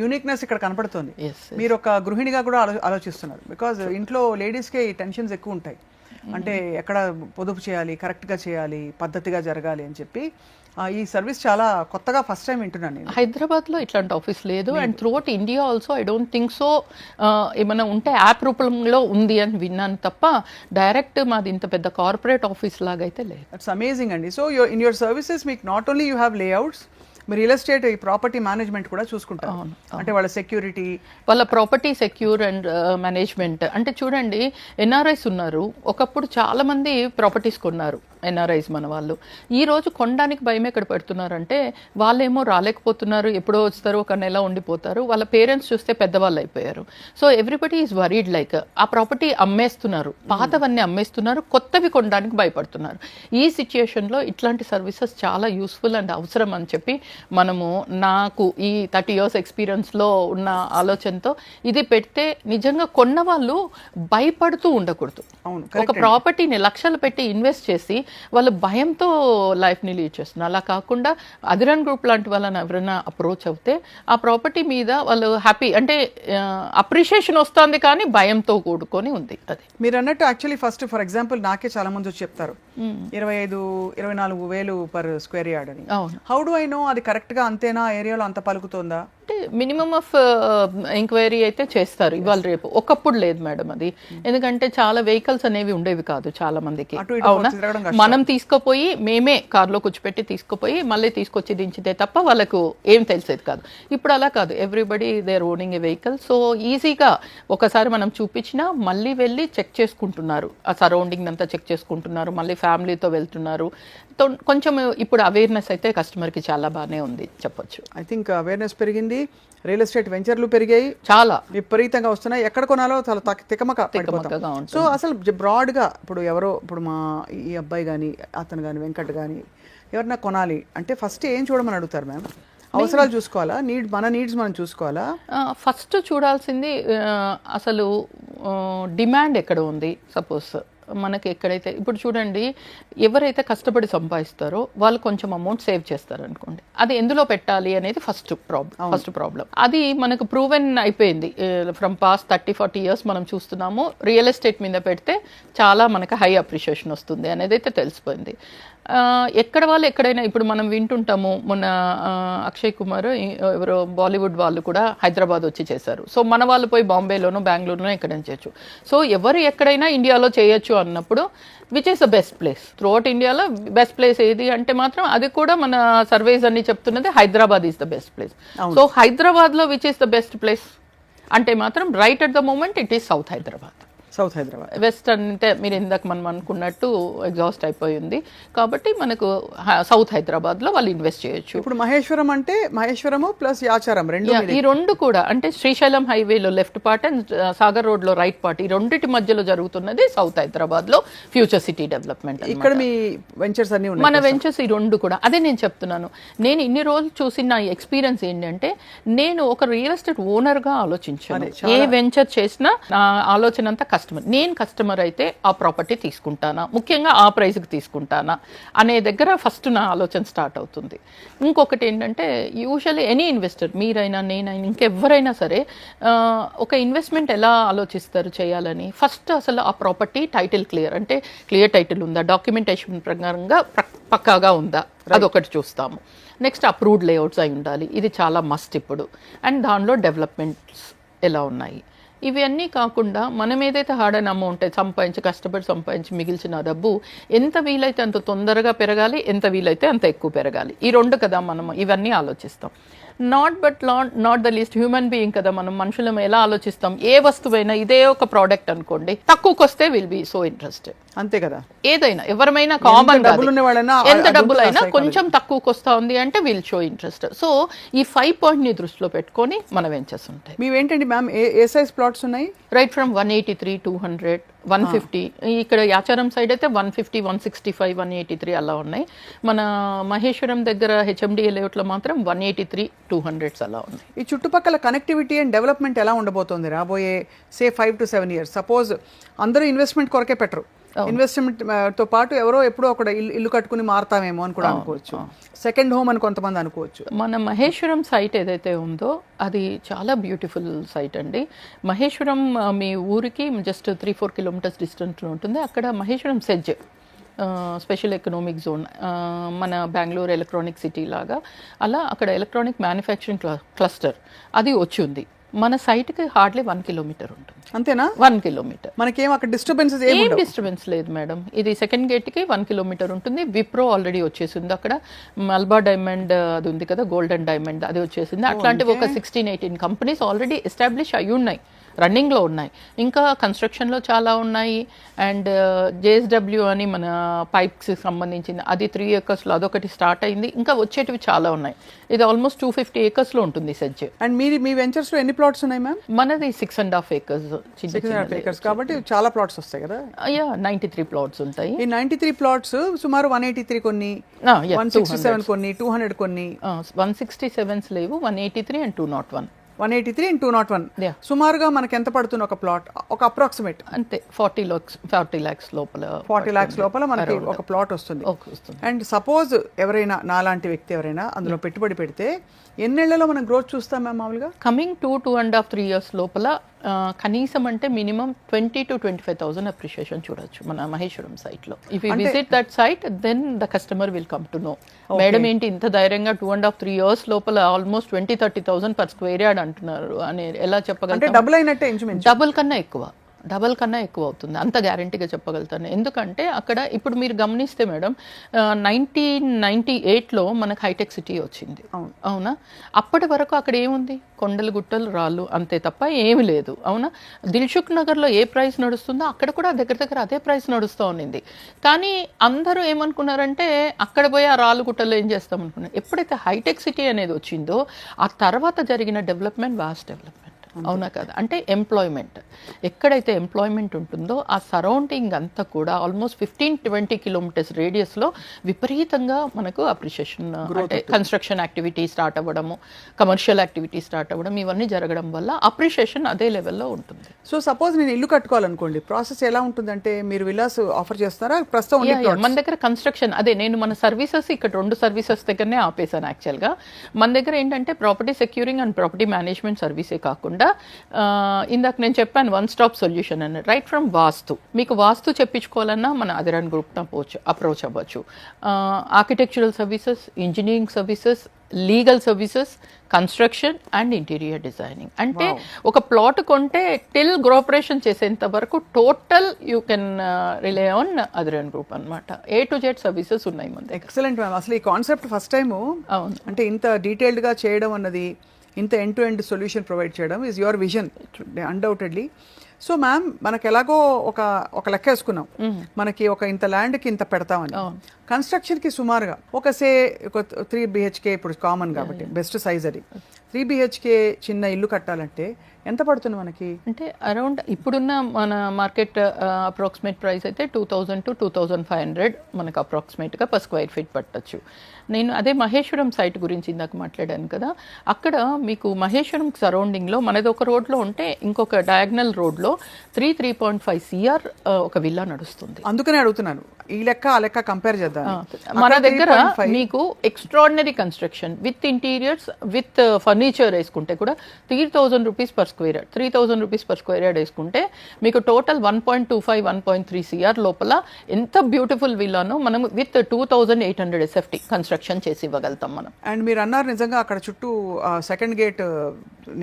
యూనిక్నెస్ ఇక్కడ కనపడుతుంది. మీరు ఒక గృహిణిగా కూడా ఆలోచిస్తున్నారు. బికాజ్ ఇంట్లో లేడీస్కి టెన్షన్స్ ఎక్కువ ఉంటాయి. అంటే ఎక్కడ పొదుపు చేయాలి, కరెక్ట్గా చేయాలి, పద్ధతిగా జరగాలి అని చెప్పి ఈ సర్వీస్ చాలా కొత్తగా ఫస్ట్ టైం వింటున్నాను నేను. హైదరాబాద్లో ఇట్లాంటి ఆఫీస్ లేదు, and throughout India also I don't think so. ఏమైనా ఉంటే యాప్ రూపంలో ఉంది అని విన్నాను తప్ప డైరెక్ట్ మాది ఇంత పెద్ద కార్పొరేట్ ఆఫీస్ లాగా అయితే లేదు. దట్స్ అమేజింగ్ అండి. సో ఇన్ యువర్ సర్వీసెస్ మీకు not only you have layouts, మీరు రియల్ ఎస్టేట్ ఈ ప్రాపర్టీ మేనేజ్మెంట్ కూడా చూసుకుంటారు. అంటే వాళ్ళ సెక్యూరిటీ, వాళ్ళ ప్రాపర్టీ సెక్యూర్ అండ్ మేనేజ్మెంట్. అంటే చూడండి ఎన్ఆర్ఐస్ ఉన్నారు, ఒకప్పుడు చాలా మంది ప్రాపర్టీస్ కొన్నారు, ఎన్ఆర్ఐస్ మన వాళ్ళు. ఈ రోజు కొనడానికి భయం ఎక్కడ పెడుతున్నారంటే వాళ్ళేమో రాలేకపోతున్నారు, ఎప్పుడో వస్తారు, ఒక నెల ఉండిపోతారు, వాళ్ళ పేరెంట్స్ చూస్తే పెద్దవాళ్ళు అయిపోయారు. So everybody is worried, like ఆ ప్రాపర్టీ అమ్మేస్తున్నారు, పాతవన్నీ అమ్మేస్తున్నారు, కొత్తవి కొనడానికి భయపడుతున్నారు. ఈ సిచ్యుయేషన్లో ఇట్లాంటి సర్వీసెస్ చాలా యూస్ఫుల్ అండ్ అవసరం అని చెప్పి మనము, నాకు ఈ 30 years ఎక్స్పీరియన్స్లో ఉన్న ఆలోచనతో ఇది పెడితే నిజంగా కొన్న వాళ్ళు భయపడుతూ ఉండకూడదు. ఒక ప్రాపర్టీని లక్షలు పెట్టి ఇన్వెస్ట్ చేసి వాళ్ళు భయంతో లైఫ్ని లీడ్ చేస్తున్నారు. అలా కాకుండా అధిరన్ గ్రూప్ లాంటి వాళ్ళని ఎవరైనా అప్రోచ్ అవుతే ఆ ప్రాపర్టీ మీద వాళ్ళు హ్యాపీ, అంటే అప్రిషియేషన్ వస్తుంది కానీ భయంతో కూడుకొని ఉంది. అది మీరు అన్నట్టు యాక్చువల్లీ ఫస్ట్ ఫర్ ఎగ్జాంపుల్ నాకే చాలా మంది వచ్చి చెప్తారు 25-24 పర్ స్క్వేర్ యార్డ్ అని. హౌ డు ఐ నో అది కరెక్ట్ గా అంతేనా, ఏరియాలో అంత పలుకుతుందా? అంటే మినిమం ఆఫ్ ఎంక్వైరీ అయితే చేస్తారు ఇవాళ రేపు. ఒకప్పుడు లేదు మేడం అది, ఎందుకంటే చాలా వెహికల్స్ అనేవి ఉండేవి కాదు చాలా మందికి. అవునా, మనం తీసుకుపోయి మేమే కార్లో కూర్చోపెట్టి తీసుకుపోయి మళ్ళీ తీసుకొచ్చి దించితే తప్ప వాళ్ళకు ఏం తెలిసేది కాదు. ఇప్పుడు అలా కాదు, everybody they are owning a vehicle. So ఈజీగా ఒకసారి మనం చూపించినా మళ్ళీ వెళ్ళి చెక్ చేసుకుంటున్నారు, ఆ సరౌండింగ్ అంతా చెక్ చేసుకుంటున్నారు, మళ్ళీ ఫ్యామిలీతో వెళ్తున్నారు. కొంచెం ఇప్పుడు అవేర్నెస్ అయితే కస్టమర్కి చాలా బాగానే ఉంది చెప్పొచ్చు. ఐ థింక్ అవేర్నెస్ పెరిగింది, రియల్ ఎస్టేట్ వెంచర్లు పెరిగాయి, చాలా విపరీతంగా వస్తున్నాయి. ఎక్కడ కొనాలో చాలా తికమక. సో అసలు బ్రాడ్గా ఇప్పుడు మా ఈ అబ్బాయి కానీ అతను కానీ వెంకట్ కానీ ఎవరన్నా కొనాలి అంటే ఫస్ట్ ఏం చూడమని అడుగుతారు మ్యామ్? అవసరాలు చూసుకోవాలా, మన నీడ్స్ మనం చూసుకోవాలా? ఫస్ట్ చూడాల్సింది అసలు డిమాండ్ ఎక్కడ ఉంది. సపోజ్ మనకి ఎక్కడైతే ఇప్పుడు చూడండి, ఎవరైతే కష్టపడి సంపాదిస్తారో వాళ్ళు కొంచెం అమౌంట్ సేవ్ చేస్తారు అనుకోండి, అది ఎందులో పెట్టాలి అనేది ఫస్ట్ ప్రాబ్లం. అది మనకు ప్రూవెన్ అయిపోయింది ఫ్రమ్ పాస్ట్ 30-40 years మనం చూస్తున్నాము. రియల్ ఎస్టేట్ మీద పెడితే చాలా మనకు హై అప్రిషియేషన్ వస్తుంది అనేది అయితే తెలిసిపోయింది. ఎక్కడ వాళ్ళు ఎక్కడైనా ఇప్పుడు మనం వింటుంటాము, మొన్న అక్షయ్ కుమార్ ఎవరో బాలీవుడ్ వాళ్ళు కూడా హైదరాబాద్ వచ్చి చేశారు. సో మన వాళ్ళు పోయి బాంబేలోనో బెంగళూరులో ఎక్కడైనా చేయొచ్చు. సో ఎవరు ఎక్కడైనా ఇండియాలో చేయొచ్చు అన్నప్పుడు which is the best place throughout ఇండియాలో? బెస్ట్ ప్లేస్ ఏది అంటే మాత్రం అది కూడా మన సర్వేస్ అన్ని చెప్తున్నది Hyderabad is the best place. So హైదరాబాద్లో which is the best place అంటే మాత్రం right at the moment it is south Hyderabad. West అంటే మీరు ఇందాక మనం అనుకున్నట్టు ఎగ్జాస్ట్ అయిపోయింది కాబట్టి మనకు సౌత్ హైదరాబాద్ లో వాళ్ళు ఇన్వెస్ట్ చేయొచ్చు. ఇప్పుడు మహేశ్వరం అంటే మహేశ్వరము ప్లస్ యాచారం ఈ రెండు కూడా, అంటే శ్రీశైలం హైవేలో left part and Sagar road లో రైట్ పార్ట్, ఈ రెండింటి మధ్యలో జరుగుతున్నది సౌత్ హైదరాబాద్ లో ఫ్యూచర్ సిటీ డెవలప్మెంట్. ఇక్కడ మీ వెంచర్స్ అన్ని మన వెంచర్స్ ఈ రెండు కూడా. అదే నేను చెప్తున్నాను, నేను ఇన్ని రోజులు చూసిన నా ఎక్స్పీరియన్స్ ఏంటంటే నేను ఒక రియల్ ఎస్టేట్ ఓనర్ గా ఆలోచించాను. ఏ వెంచర్ చేసినా నా ఆలోచన అంతా నేను కస్టమర్ అయితే ఆ ప్రాపర్టీ తీసుకుంటానా, ముఖ్యంగా ఆ ప్రైస్కి తీసుకుంటానా అనే దగ్గర ఫస్ట్ నా ఆలోచన స్టార్ట్ అవుతుంది. ఇంకొకటి ఏంటంటే యూజువల్లీ ఎనీ ఇన్వెస్టర్, మీరైనా నేనైనా ఇంకెవరైనా సరే, ఒక ఇన్వెస్ట్మెంట్ ఎలా ఆలోచిస్తారు చేయాలని, ఫస్ట్ అసలు ఆ ప్రాపర్టీ టైటిల్ క్లియర్, అంటే క్లియర్ టైటిల్ ఉందా, డాక్యుమెంటేషన్ ప్రకారంగా పక్కాగా ఉందా, అదొకటి చూస్తాము. నెక్స్ట్ అప్రూవ్డ్ లేఅవుట్స్ అయి ఉండాలి, ఇది చాలా మస్ట్ ఇప్పుడు. అండ్ దానిలో డెవలప్మెంట్స్ ఎలా ఉన్నాయి, ఇవన్నీ కాకుండా మనం ఏదైతే హార్డ్ అండ్ అమౌంట్ కష్టపడి సంపాదించి మిగిల్చిన డబ్బు ఎంత వీలైతే అంత తొందరగా పెరగాలి, ఎంత వీలైతే అంత ఎక్కువ పెరగాలి. ఈ రెండు కదా మనం ఇవన్నీ ఆలోచిస్తాం. Not the least human being కదా మనం, మనుషులం ఎలా ఆలోచిస్తాం. ఏ వస్తువైనా ఇదే ఒక ప్రోడక్ట్ అనుకోండి, తక్కువకి వస్తే విల్ బి సో ఇంట్రెస్టెడ్, అంతే కదా. ఏదైనా ఎవరైనా కామన్ ఎంత డబ్బులైనా కొంచెం తక్కువకి వస్తా ఉంది అంటే విల్ షో ఇంట్రెస్ట్. సో ఈ 5 point ని దృష్టిలో పెట్టుకొని మన వెంచర్స్ ఉంటాయి. మీవేంటండి మ్యామ్, ఏ సైజ్ ప్లాట్స్ ఉన్నాయి? Right from 183, 200, 150. ఇక్కడ యాచారం సైడ్ అయితే 150, 165, 183 అలా ఉన్నాయి. మన మహేశ్వరం దగ్గర హెచ్ఎండిఏ లేఅవుట్లో మాత్రం 183, 200 అలా ఉన్నాయి. ఈ చుట్టుపక్కల కనెక్టివిటీ అండ్ డెవలప్మెంట్ ఎలా ఉండబోతోంది రాబోయే 5 to 7 years? సపోజ్ అందరూ ఇన్వెస్ట్మెంట్ కొరకే పెట్టరు, ఇన్వెస్ట్మెంట్ తో పాటు ఎవరో ఎప్పుడో ఒక ఇల్లు కట్టుకుని మారుతామేమో అని కూడా అనుకోవచ్చు, సెకండ్ హోమ్ అని కొంతమంది అనుకోవచ్చు. మన మహేశ్వరం సైట్ ఏదైతే ఉందో అది చాలా బ్యూటిఫుల్ సైట్ అండి. మహేశ్వరం మీ ఊరికి జస్ట్ 3-4 kilometers డిస్టెన్స్ ఉంటుంది. అక్కడ Maheshwaram SEZ special economic zone, మన బెంగళూరు ఎలక్ట్రానిక్ సిటీ లాగా అలా అక్కడ ఎలక్ట్రానిక్ మ్యానుఫ్యాక్చరింగ్ క్లస్టర్ అది వచ్చి ఉంది. మన సైట్కి హార్డ్లీ 1 kilometer ఉంటుంది. అంతేనా? 1 kilometer. మనకేం అక్కడ డిస్టర్బెన్సెస్ ఏం డిస్టర్బెన్స్ లేదు మేడం. ఇది సెకండ్ గేట్కి 1 kilometer ఉంటుంది. విప్రో ఆల్రెడీ వచ్చేసింది అక్కడ. మల్బా డైమండ్ అది ఉంది కదా, గోల్డెన్ డైమండ్ అది వచ్చేసింది. అట్లాంటివి ఒక 16-18 కంపెనీస్ ఆల్రెడీ ఎస్టాబ్లిష్ అయి ఉన్నాయి రన్నింగ్లో ఉన్నాయి. ఇంకా కన్స్ట్రక్షన్లో చాలా ఉన్నాయి. అండ్ జేఎస్డబ్ల్యూ అని మన పైప్స్ సంబంధించింది, అది 3 acresలో అదొకటి స్టార్ట్ అయింది. ఇంకా వచ్చేటివి చాలా ఉన్నాయి. ఇది ఆల్మోస్ట్ 250 acresలో ఉంటుంది సెజ్. అండ్ మీ వెంచర్స్లో ఎన్ని ప్లాట్స్ ఉన్నాయి మ్యామ్? మనది 6.5 acres. 6.5 acres కాబట్టి చాలా ప్లాట్స్ వస్తాయి కదా? 93 ప్లాట్స్ ఉంటాయి. ఈ 93 ప్లాట్స్ సుమారు 183 కొన్ని, 167 కొన్ని, 200 కొన్ని. 167 లేవు, 183 and 201. 183 and 201. సుమారుగా మనకి ఎంత పడుతుంది ఒక ప్లాట్? ఒక అప్రాక్సిమేట్ అంతే 40 lakhs లోపల, 40 lakhs లోపల మనకి ఒక ప్లాట్ వస్తుంది. అండ్ సపోజ్ ఎవరైనా నాలాంటి వ్యక్తి ఎవరైనా అందులో పెట్టుబడి పెడితే ఎన్నేళ్లలో మనం గ్రోత్ చూస్తాం మ్యామ్ మామూలుగా? కమింగ్ 2.5 3 years లోపల కనీసం అంటే మినిమం 20 to 25,000 అప్రిషియేషన్ చూడొచ్చు మన మహేశ్వరం సైట్ లో. If you visit that site then the customer will come to know, madam ఏంటి ఇంత ధైర్యంగా 2.5 3 years లోపల ఆల్మోస్ట్ 20-30,000 per square yard అంటున్నారు అని ఎలా చెప్పగలుగుతాం? డబుల్ అయినట్టే, ఇంచుమించు డబుల్ కన్నా ఎక్కువ అవుతుంది, అంత గ్యారంటీగా చెప్పగలుగుతాను. ఎందుకంటే అక్కడ ఇప్పుడు మీరు గమనిస్తే మేడం 1998లో మనకు హైటెక్ సిటీ వచ్చింది, అవునా? అప్పటి వరకు అక్కడ ఏముంది? కొండలు గుట్టలు రాళ్ళు అంతే తప్ప ఏమి లేదు, అవునా? దిల్సుఖ్ నగర్లో ఏ ప్రైస్ నడుస్తుందో అక్కడ కూడా దగ్గర అదే ప్రైస్ నడుస్తూ ఉన్నింది. కానీ అందరూ ఏమనుకున్నారంటే అక్కడ పోయి ఆ రాళ్ళు గుట్టలు ఏం చేస్తాం అనుకున్నారు. ఎప్పుడైతే హైటెక్ సిటీ అనేది వచ్చిందో ఆ తర్వాత జరిగిన డెవలప్మెంట్ వాస్ట్ డెవలప్మెంట్, అవునా కదా? అంటే ఎంప్లాయ్మెంట్, ఎక్కడైతే ఎంప్లాయ్మెంట్ ఉంటుందో ఆ సరౌండింగ్ అంతా కూడా ఆల్మోస్ట్ 15-20 kilometers రేడియస్లో విపరీతంగా మనకు అప్రిషియేషన్, అంటే కన్స్ట్రక్షన్ యాక్టివిటీ స్టార్ట్ అవ్వడము, కమర్షియల్ యాక్టివిటీ స్టార్ట్ అవ్వడం, ఇవన్నీ జరగడం వల్ల అప్రిషియేషన్ అదే లెవెల్లో ఉంటుంది. సో సపోజ్ నేను ఇల్లు కట్టుకోవాలనుకోండి, ప్రాసెస్ ఎలా ఉంటుందంటే మీరు విల్లాస్ ఆఫర్ చేస్తారా? ప్రస్తుతం మన దగ్గర కన్స్ట్రక్షన్ అదే, నేను మన సర్వీసెస్ ఇక్కడ 2 సర్వీసెస్ దగ్గరనే ఆపేశాను యాక్చువల్గా. మన దగ్గర ఏంటంటే property securing and property management సర్వీసే కాకుండా ఇందాక నేను చెప్పాను వన్ స్టాప్ సొల్యూషన్ అని. రైట్ ఫ్రమ్ వాస్తు, మీకు వాస్తు చెప్పించుకోవాలన్నా మన అదిరాన్ గ్రూప్ అప్రోచ్ అవ్వచ్చు. Architectural services, engineering services, legal services, construction and interior designing. అంటే ఒక ప్లాట్ కొంటే టిల్ గృహప్రవేశం చేసేంత వరకు total you can rely on Adiran group అనమాట. A to Z సర్వీసెస్ ఉన్నాయి మన దగ్గర. Excellent ma'am. అసలు ఈ కాన్సెప్ట్ ఫస్ట్ టైము, అంటే ఇంత డీటెయిల్డ్గా చేయడం అన్నది, ఇంత end to end solution provide చేయడం is your vision undoubtedly. So ma'am మనకు ఎలాగో ఒక లెక్క వేసుకున్నాం, మనకి ఇంత ల్యాండ్కి ఇంత పెడతామని. కన్స్ట్రక్షన్కి సుమారుగా ఒక 3 BHK ఇప్పుడు కామన్ కాబట్టి బెస్ట్ సైజ్ అది. 3 BHK చిన్న ఇల్లు కట్టాలంటే ఎంత పడుతుంది మనకి? అంటే అరౌండ్ ఇప్పుడున్న మన మార్కెట్ అప్రాక్సిమేట్ ప్రైస్ అయితే 2,000 to 2,500 మనకు అప్రాక్సిమేట్గా per square feet పట్టచ్చు. నేను అదే మహేశ్వరం సైట్ గురించి ఇందాక మాట్లాడాను కదా, అక్కడ మీకు మహేశ్వరం సరౌండింగ్లో మనది ఒక రోడ్లో ఉంటే ఇంకొక డయాగ్నల్ రోడ్లో 3.5 CR ఒక విల్లా నడుస్తుంది. అందుకనే అడుగుతున్నాను, ఈ లెక్క ఆ లెక్క కంపేర్ చేద్దాం. మన దగ్గర మీకు extraordinary construction with interiors with furniture వేసుకుంటే కూడా 3,000 rupees per square yard, 3,000 rupees per square yard వేసుకుంటే మీకు టోటల్ 1.25 1.3 CR లోపల ఎంత బ్యూటిఫుల్ విల్లానో మనం విత్ 2,800 SFT కన్స్ట్రక్షన్ చేసి ఇవ్వగలుగుతాం మనం. అండ్ మీరు అన్నారు నిజంగా అక్కడ చుట్టూ సెకండ్ గేట్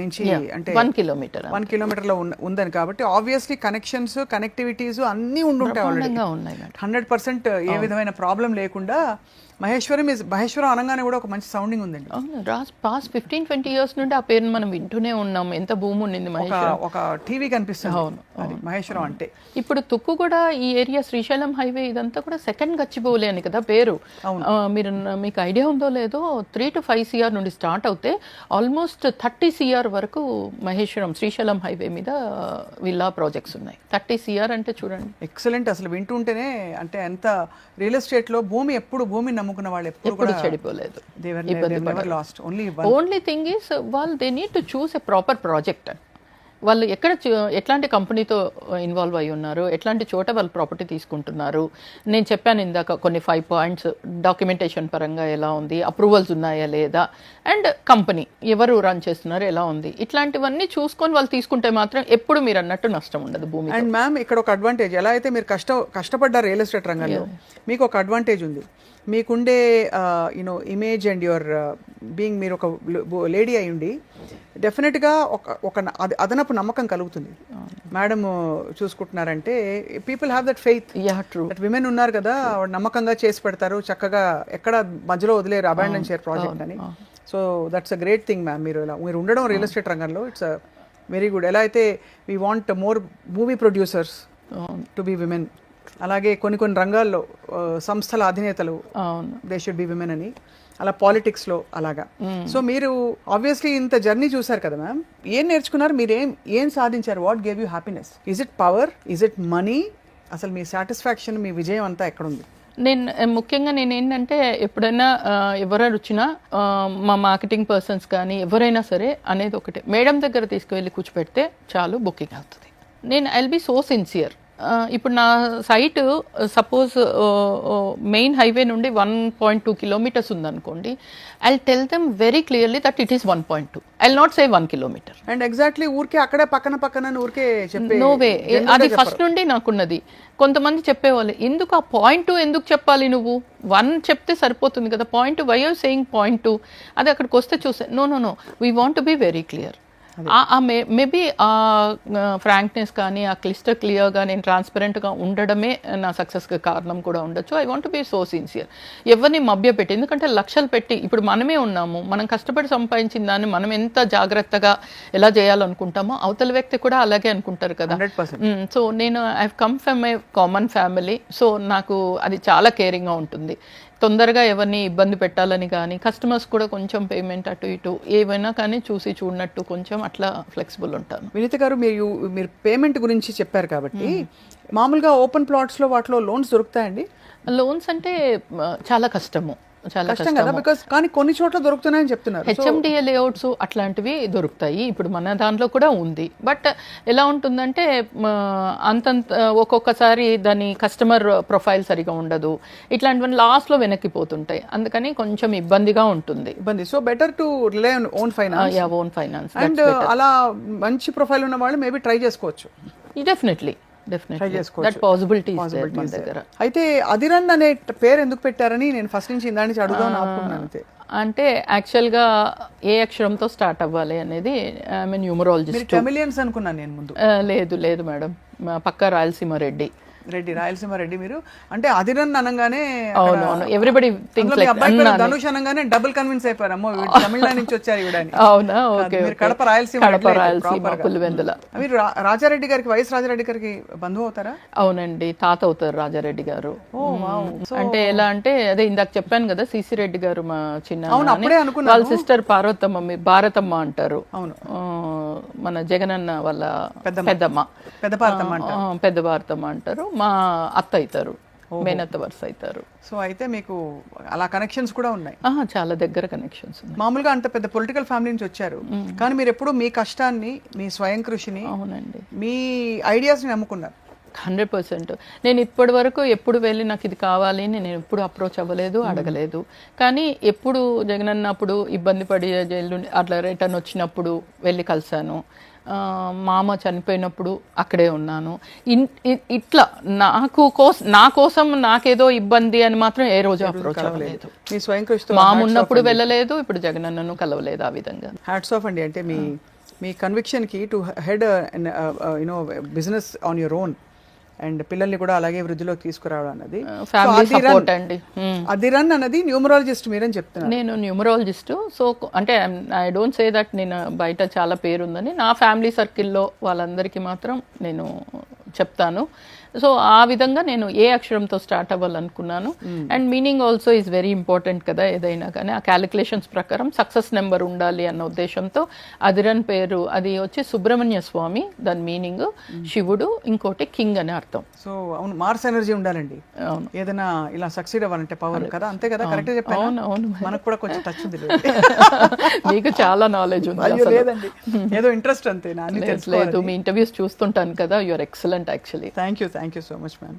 నుంచి అంటే 1 kilometer లో ఉందని, కాబట్టి ఆబ్వియస్లీ కనెక్షన్స్ కనెక్టివిటీస్ అన్నీ ఉండుంటాయి ఆల్రెడీ. 100% ఏ విధమైన ప్రాబ్లం లేకుండా మహేశ్వరం అనగానే కూడా ఒక మంచి సౌండింగ్ ఉందండి. పాస్ట్ 15-20 years నుండి ఆ పేరుని మనం వింటూనే ఉన్నాం. ఎంత భూమి ఉండింది మహేశ్వరం, ఒక టీవీ కనిపిస్తుంది మహేశ్వరం అంటే. ఇప్పుడు తుక్కు కూడా ఈ ఏరియా శ్రీశైలం హైవే ఇదంతా కూడా సెకండ్ గచ్చిబౌలి అని కదా పేరు. మీకు ఐడియా ఉందో లేదో 3 to 5 CR నుండి స్టార్ట్ అవుతే ఆల్మోస్ట్ 30 CR వరకు మహేశ్వరం శ్రీశైలం హైవే మీద విల్లా ప్రాజెక్ట్స్ ఉన్నాయి. 30 CR అంటే చూడండి, ఎక్సలెంట్. అసలు వింటుంటేనే అంటే ఎంత రియల్ ఎస్టేట్ లో భూమి నమ్ముకున్న వాళ్ళు ఎప్పుడు చెడిపోలేదు. ఓన్లీ థింగ్ ఈస్ వాళ్ళు they need to choose a proper project. వాళ్ళు ఎట్లాంటి కంపెనీతో ఇన్వాల్వ్ అయి ఉన్నారు, ఎట్లాంటి చోట వాళ్ళు ప్రాపర్టీ తీసుకుంటున్నారు. నేను చెప్పాను ఇందాక కొన్ని 5 points, డాక్యుమెంటేషన్ పరంగా ఎలా ఉంది, అప్రూవల్స్ ఉన్నాయా లేదా, అండ్ కంపెనీ ఎవరు రన్ చేస్తున్నారు ఎలా ఉంది, ఇట్లాంటివన్నీ చూసుకొని వాళ్ళు తీసుకుంటే మాత్రం ఎప్పుడు మీరు అన్నట్టు నష్టం ఉండదు భూమి. అండ్ మ్యామ్ ఇక్కడ ఒక అడ్వాంటేజ్, ఎలా అయితే మీరు కష్టపడ్డారు రియల్ ఎస్టేట్ రంగంలో, మీకు ఒక అడ్వాంటేజ్ ఉంది. మీకుండే ఇమేజ్ అండ్ యువర్ బీయింగ్, మీరు ఒక లేడీ అయి ఉండి డెఫినెట్గా ఒక అదనపు నమ్మకం కలుగుతుంది. మేడం చూసుకుంటున్నారంటే people have that faith. That women ఉన్నారు కదా, నమ్మకంగా చేసి పెడతారు, చక్కగా ఎక్కడ మధ్యలో వదిలేరు, అబాండన్ చేయరు ప్రాజెక్ట్ అని. So that's a great thing ma'am. మీరు ఉండడం రియల్ ఎస్టేట్ రంగంలో ఇట్స్ వెరీ గుడ్. ఎలా అయితే we want more movie producers to be women, అలాగే కొన్ని రంగాల్లో సంస్థల అధినేతలు దే షుడ్ బి విమెన్ అని, అలా పాలిటిక్స్లో అలాగా. సో మీరు ఆబ్వియస్లీ ఇంత జర్నీ చూసారు కదా మ్యామ్, ఏం నేర్చుకున్నారు మీరు, ఏం సాధించారు? What gave you happiness? Is it power, is it money? అసలు మీ సాటిస్ఫాక్షన్, మీ విజయం అంతా ఎక్కడుంది? ముఖ్యంగా నేను ఏంటంటే ఎప్పుడైనా ఎవరైనా వచ్చినా మా మార్కెటింగ్ పర్సన్స్ కానీ ఎవరైనా సరే అనేది ఒకటే, మేడం దగ్గర తీసుకువెళ్ళి కూర్చోపెడితే చాలు బుకింగ్ అవుతుంది. నేను I will be so sincere. ఇప్పుడు నా సైట్ సపోజ్ మెయిన్ హైవే నుండి 1.2 కిలోమీటర్స్ ఉందనుకోండి, I tell them very clearly that it is 1.2. I not say 1 kilometre. And exactly ఊరికే అక్కడే పక్కన ఊరికే చెప్పే, నో వే. అది ఫస్ట్ నుండి నాకున్నది. కొంతమంది చెప్పేవాళ్ళు, ఎందుకు ఆ పాయింట్ ఎందుకు చెప్పాలి, నువ్వు 1 చెప్తే సరిపోతుంది కదా, point why are saying point. అది అక్కడికి వస్తే చూస్తే no we want to be very clear. Maybe ఆ ఫ్రాంక్నెస్ కానీ ఆ క్లిస్టర్ క్లియర్గా నేను ట్రాన్స్పరెంట్గా ఉండడమే నా సక్సెస్కి కారణం కూడా ఉండొచ్చు. I want be so sincere. ఎవరిని మభ్యపెట్టి, ఎందుకంటే లక్షలు పెట్టి ఇప్పుడు మనమే ఉన్నాము, మనం కష్టపడి సంపాదించిన దాన్ని మనం ఎంత జాగ్రత్తగా ఎలా చేయాలనుకుంటామో అవతల వ్యక్తి కూడా అలాగే అనుకుంటారు కదా. సో నేను I come from a common family. So నాకు అది చాలా కేరింగ్గా ఉంటుంది. తొందరగా ఎవరిని ఇబ్బంది పెట్టాలని కానీ, కస్టమర్స్ కూడా కొంచెం పేమెంట్ అటు ఇటు ఏవైనా కానీ చూసి చూడనట్టు కొంచెం అట్లా ఫ్లెక్సిబుల్ ఉంటాను. వినీత గారు, మీరు పేమెంట్ గురించి చెప్పారు కాబట్టి, మామూలుగా ఓపెన్ ప్లాట్స్లో వాటిలో లోన్స్ దొరుకుతాయండి? లోన్స్ అంటే చాలా కష్టము, చాలా కష్టం కదా, బికాస్ కానీ కొన్ని చోట్ల దొరుకుతున్నాయని చెప్తున్నారు. హెచ్ఎండిఏ లేఅవుట్స్ అట్లాంటివి దొరుకుతాయి, ఇప్పుడు మన దాంట్లో కూడా ఉంది. బట్ ఎలా ఉంటుందంటే అంతంత ఒక్కొక్కసారి దాని కస్టమర్ ప్రొఫైల్ సరిగా ఉండదు, ఇట్లాంటివన్నీ లాస్ట్లో వెనక్కిపోతుంటాయి, అందుకని కొంచెం ఇబ్బందిగా ఉంటుంది. So better to rely on own finance. Own finance. And అలా మంచి ప్రొఫైల్ ఉన్న వాళ్ళు మేబీ ట్రై చేసుకోవచ్చు. డెఫినెట్లీ దట్ పాసిబిలిటీ మన దగ్గర. అయితే అదిరన్ అనే పేరు ఎందుకు పెట్టారని నేను ఫస్ట్ నుంచి ఇందా నుంచి అడుగుదాం అనుకున్నాను. అంతే. అంటే యాక్చువల్గా ఏ అక్షరంతో స్టార్ట్ అవ్వాలి అనేది ఐ మీన్ న్యూమరాలజిస్ట్. టెమిలియన్స్ అనుకున్నాను నేను ముందు. లేదు మేడం, పక్క రాయలసీమ రెడ్డి. రాయలసీమ రెడ్డి మీరు అంటే అదిరన్ అనగానే అవునవును ఎవ్రీబడి థింక్స్ లైక్ ధనుష్ అనగానే డబుల్ కన్విన్స్ అయిపోయారు, అమ్మో తమిళనాడు నుంచి వచ్చారు ఇవిడని. అవునా, ఓకే. కడప రాయలసీమ పులివెందుల. మీరు రాజారెడ్డి గారికి, వైఎస్ రాజారెడ్డి గారికి బంధువు అవుతారా? అవునండి, తాత అవుతారు రాజారెడ్డి గారు. అంటే ఎలా అంటే అదే ఇందాక చెప్పాను కదా, సిసి రెడ్డి గారు మా చిన్న, వాళ్ళ సిస్టర్ పార్వతమ్మ, భారతమ్మ అంటారు. అవును, మన జగనన్న వాళ్ళ పెద్దమ్మ, పెద్ద భారతమ్మ అంటారు. మా అత్త అవుతారు, మేనత్త వరుస అవుతారు. సో అయితే మీకు అలా కనెక్షన్స్ కూడా ఉన్నాయి? చాలా దగ్గర కనెక్షన్స్ ఉన్నాయి. మామూలుగా అంత పెద్ద పొలిటికల్ ఫ్యామిలీ నుంచి వచ్చారు, కానీ మీరు ఎప్పుడు మీ కష్టాన్ని, మీ స్వయం కృషిని, అవునండి, మీ ఐడియాస్ని నమ్ముకున్నారు. 100%. నేను ఇప్పటి వరకు ఎప్పుడు వెళ్ళి నాకు ఇది కావాలి అని నేను ఎప్పుడు అప్రోచ్ అవ్వలేదు, అడగలేదు. కానీ ఎప్పుడు జగనన్నప్పుడు ఇబ్బంది పడి జైలు అట్లా రిటర్న్ వచ్చినప్పుడు వెళ్ళి కలిసాను. మామ చనిపోయినప్పుడు అక్కడే ఉన్నాను. ఇట్లా నా కోసం నాకేదో ఇబ్బంది అని మాత్రం ఏ రోజు అప్రోచ్ అవ్వలేదు. మామ ఉన్నప్పుడు వెళ్ళలేదు, ఇప్పుడు జగనన్నను కలవలేదు. ఆ విధంగా హ్యాట్స్ ఆఫ్ అండి. అంటే మీ కన్విక్షన్కి to head business on your own and పిల్లల్ని కూడా అలాగే వృద్ధిలోకి తీసుకురావడం అన్నది. అదిరన్ అన్నది న్యూమరాలజిస్ట్ మీరని చెప్తున్నారు. నేను న్యూమరాలజిస్ట్. సో అంటే ఐ డోంట్ సే దట్ నేను బయట చాలా పేరు ఉందని, నా ఫ్యామిలీ సర్కిల్లో వాళ్ళందరికీ మాత్రం నేను చెప్తాను. సో ఆ విధంగా నేను ఏ అక్షరంతో స్టార్ట్ అవ్వాలనుకున్నాను. And meaning also is very important కదా, ఏదైనా కానీ ఆ క్యాలిక్యులేషన్స్ ప్రకారం సక్సెస్ నెంబర్ ఉండాలి అన్న ఉద్దేశంతో అదిరన్ పేరు, అది వచ్చి సుబ్రహ్మణ్య స్వామి, దాని మీనింగ్ శివుడు, ఇంకోటి కింగ్ అని అర్థం. సో అవును, మార్స్ ఎనర్జీ ఉండాలండి. అవును, ఏదైనా ఇలా సక్సీడ్ అవ్వాలంటే పవర్ కదా, అంతే కదా, కరెక్ట్ చెప్పాను. అవును, మనకు కూడా కొంచెం టచ్ ఉంది. మీకు చాలా నాలెడ్జ్ ఉంది. లేదండి, ఏదో ఇంట్రెస్ట్ అంతే. లేదు, మీ ఇంటర్వ్యూస్ చూస్తుంటాను కదా, you are excellent actually. Thank you so much ma'am.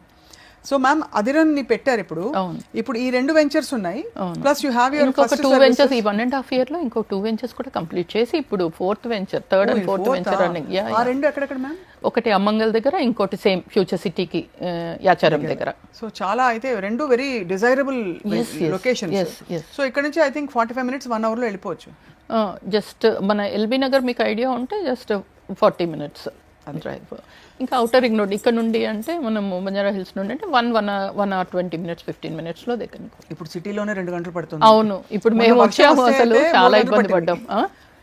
So ma'am Adiran ని పెట్టారు ఇప్పుడు ఈ 2 వెంచర్స్ ఉన్నాయి, ప్లస్ యూ హ్యావ్ యువర్ ఇంకొక 2 వెంచర్స్. ఈ 1.5 year లో ఇంకో 2 వెంచర్స్ కూడా కంప్లీట్ చేసి ఇప్పుడు 4th venture, 3rd and 4th venture running. ఆ 2 ఎక్కడెక్కడ మ్యామ్? ఒకటి అమ్మంగల్ దగ్గర, ఇంకోటి సేమ్ ఫ్యూచర్ సిటీకి యాచారం దగ్గర. సో చాలా అయితే 2 వెరీ డిజైరబుల్ లొకేషన్స్. సో ఇక్కడ నుంచి ఐ థింక్ 45 minutes 1 hour లో వెళ్ళిపోవచ్చు. జస్ట్ మన ఎల్బీ నగర్ మీకు ఐడియా ఉంటే జస్ట్ 40 minutes డ్రైవ్. ఇంకా అవుటర్ రింగ్ రోడ్ ఇక్కడ నుండి అంటే మనం బంజారా హిల్స్ నుండి అంటే 1 hour 20 minutes 15 minutes లో దగ్గర. ఇప్పుడు సిటీలోనే 2 గంటలు పడుతుంది. అవును, ఇప్పుడు మేము వచ్చాము, అసలు చాలా ఇబ్బంది పడ్డాం.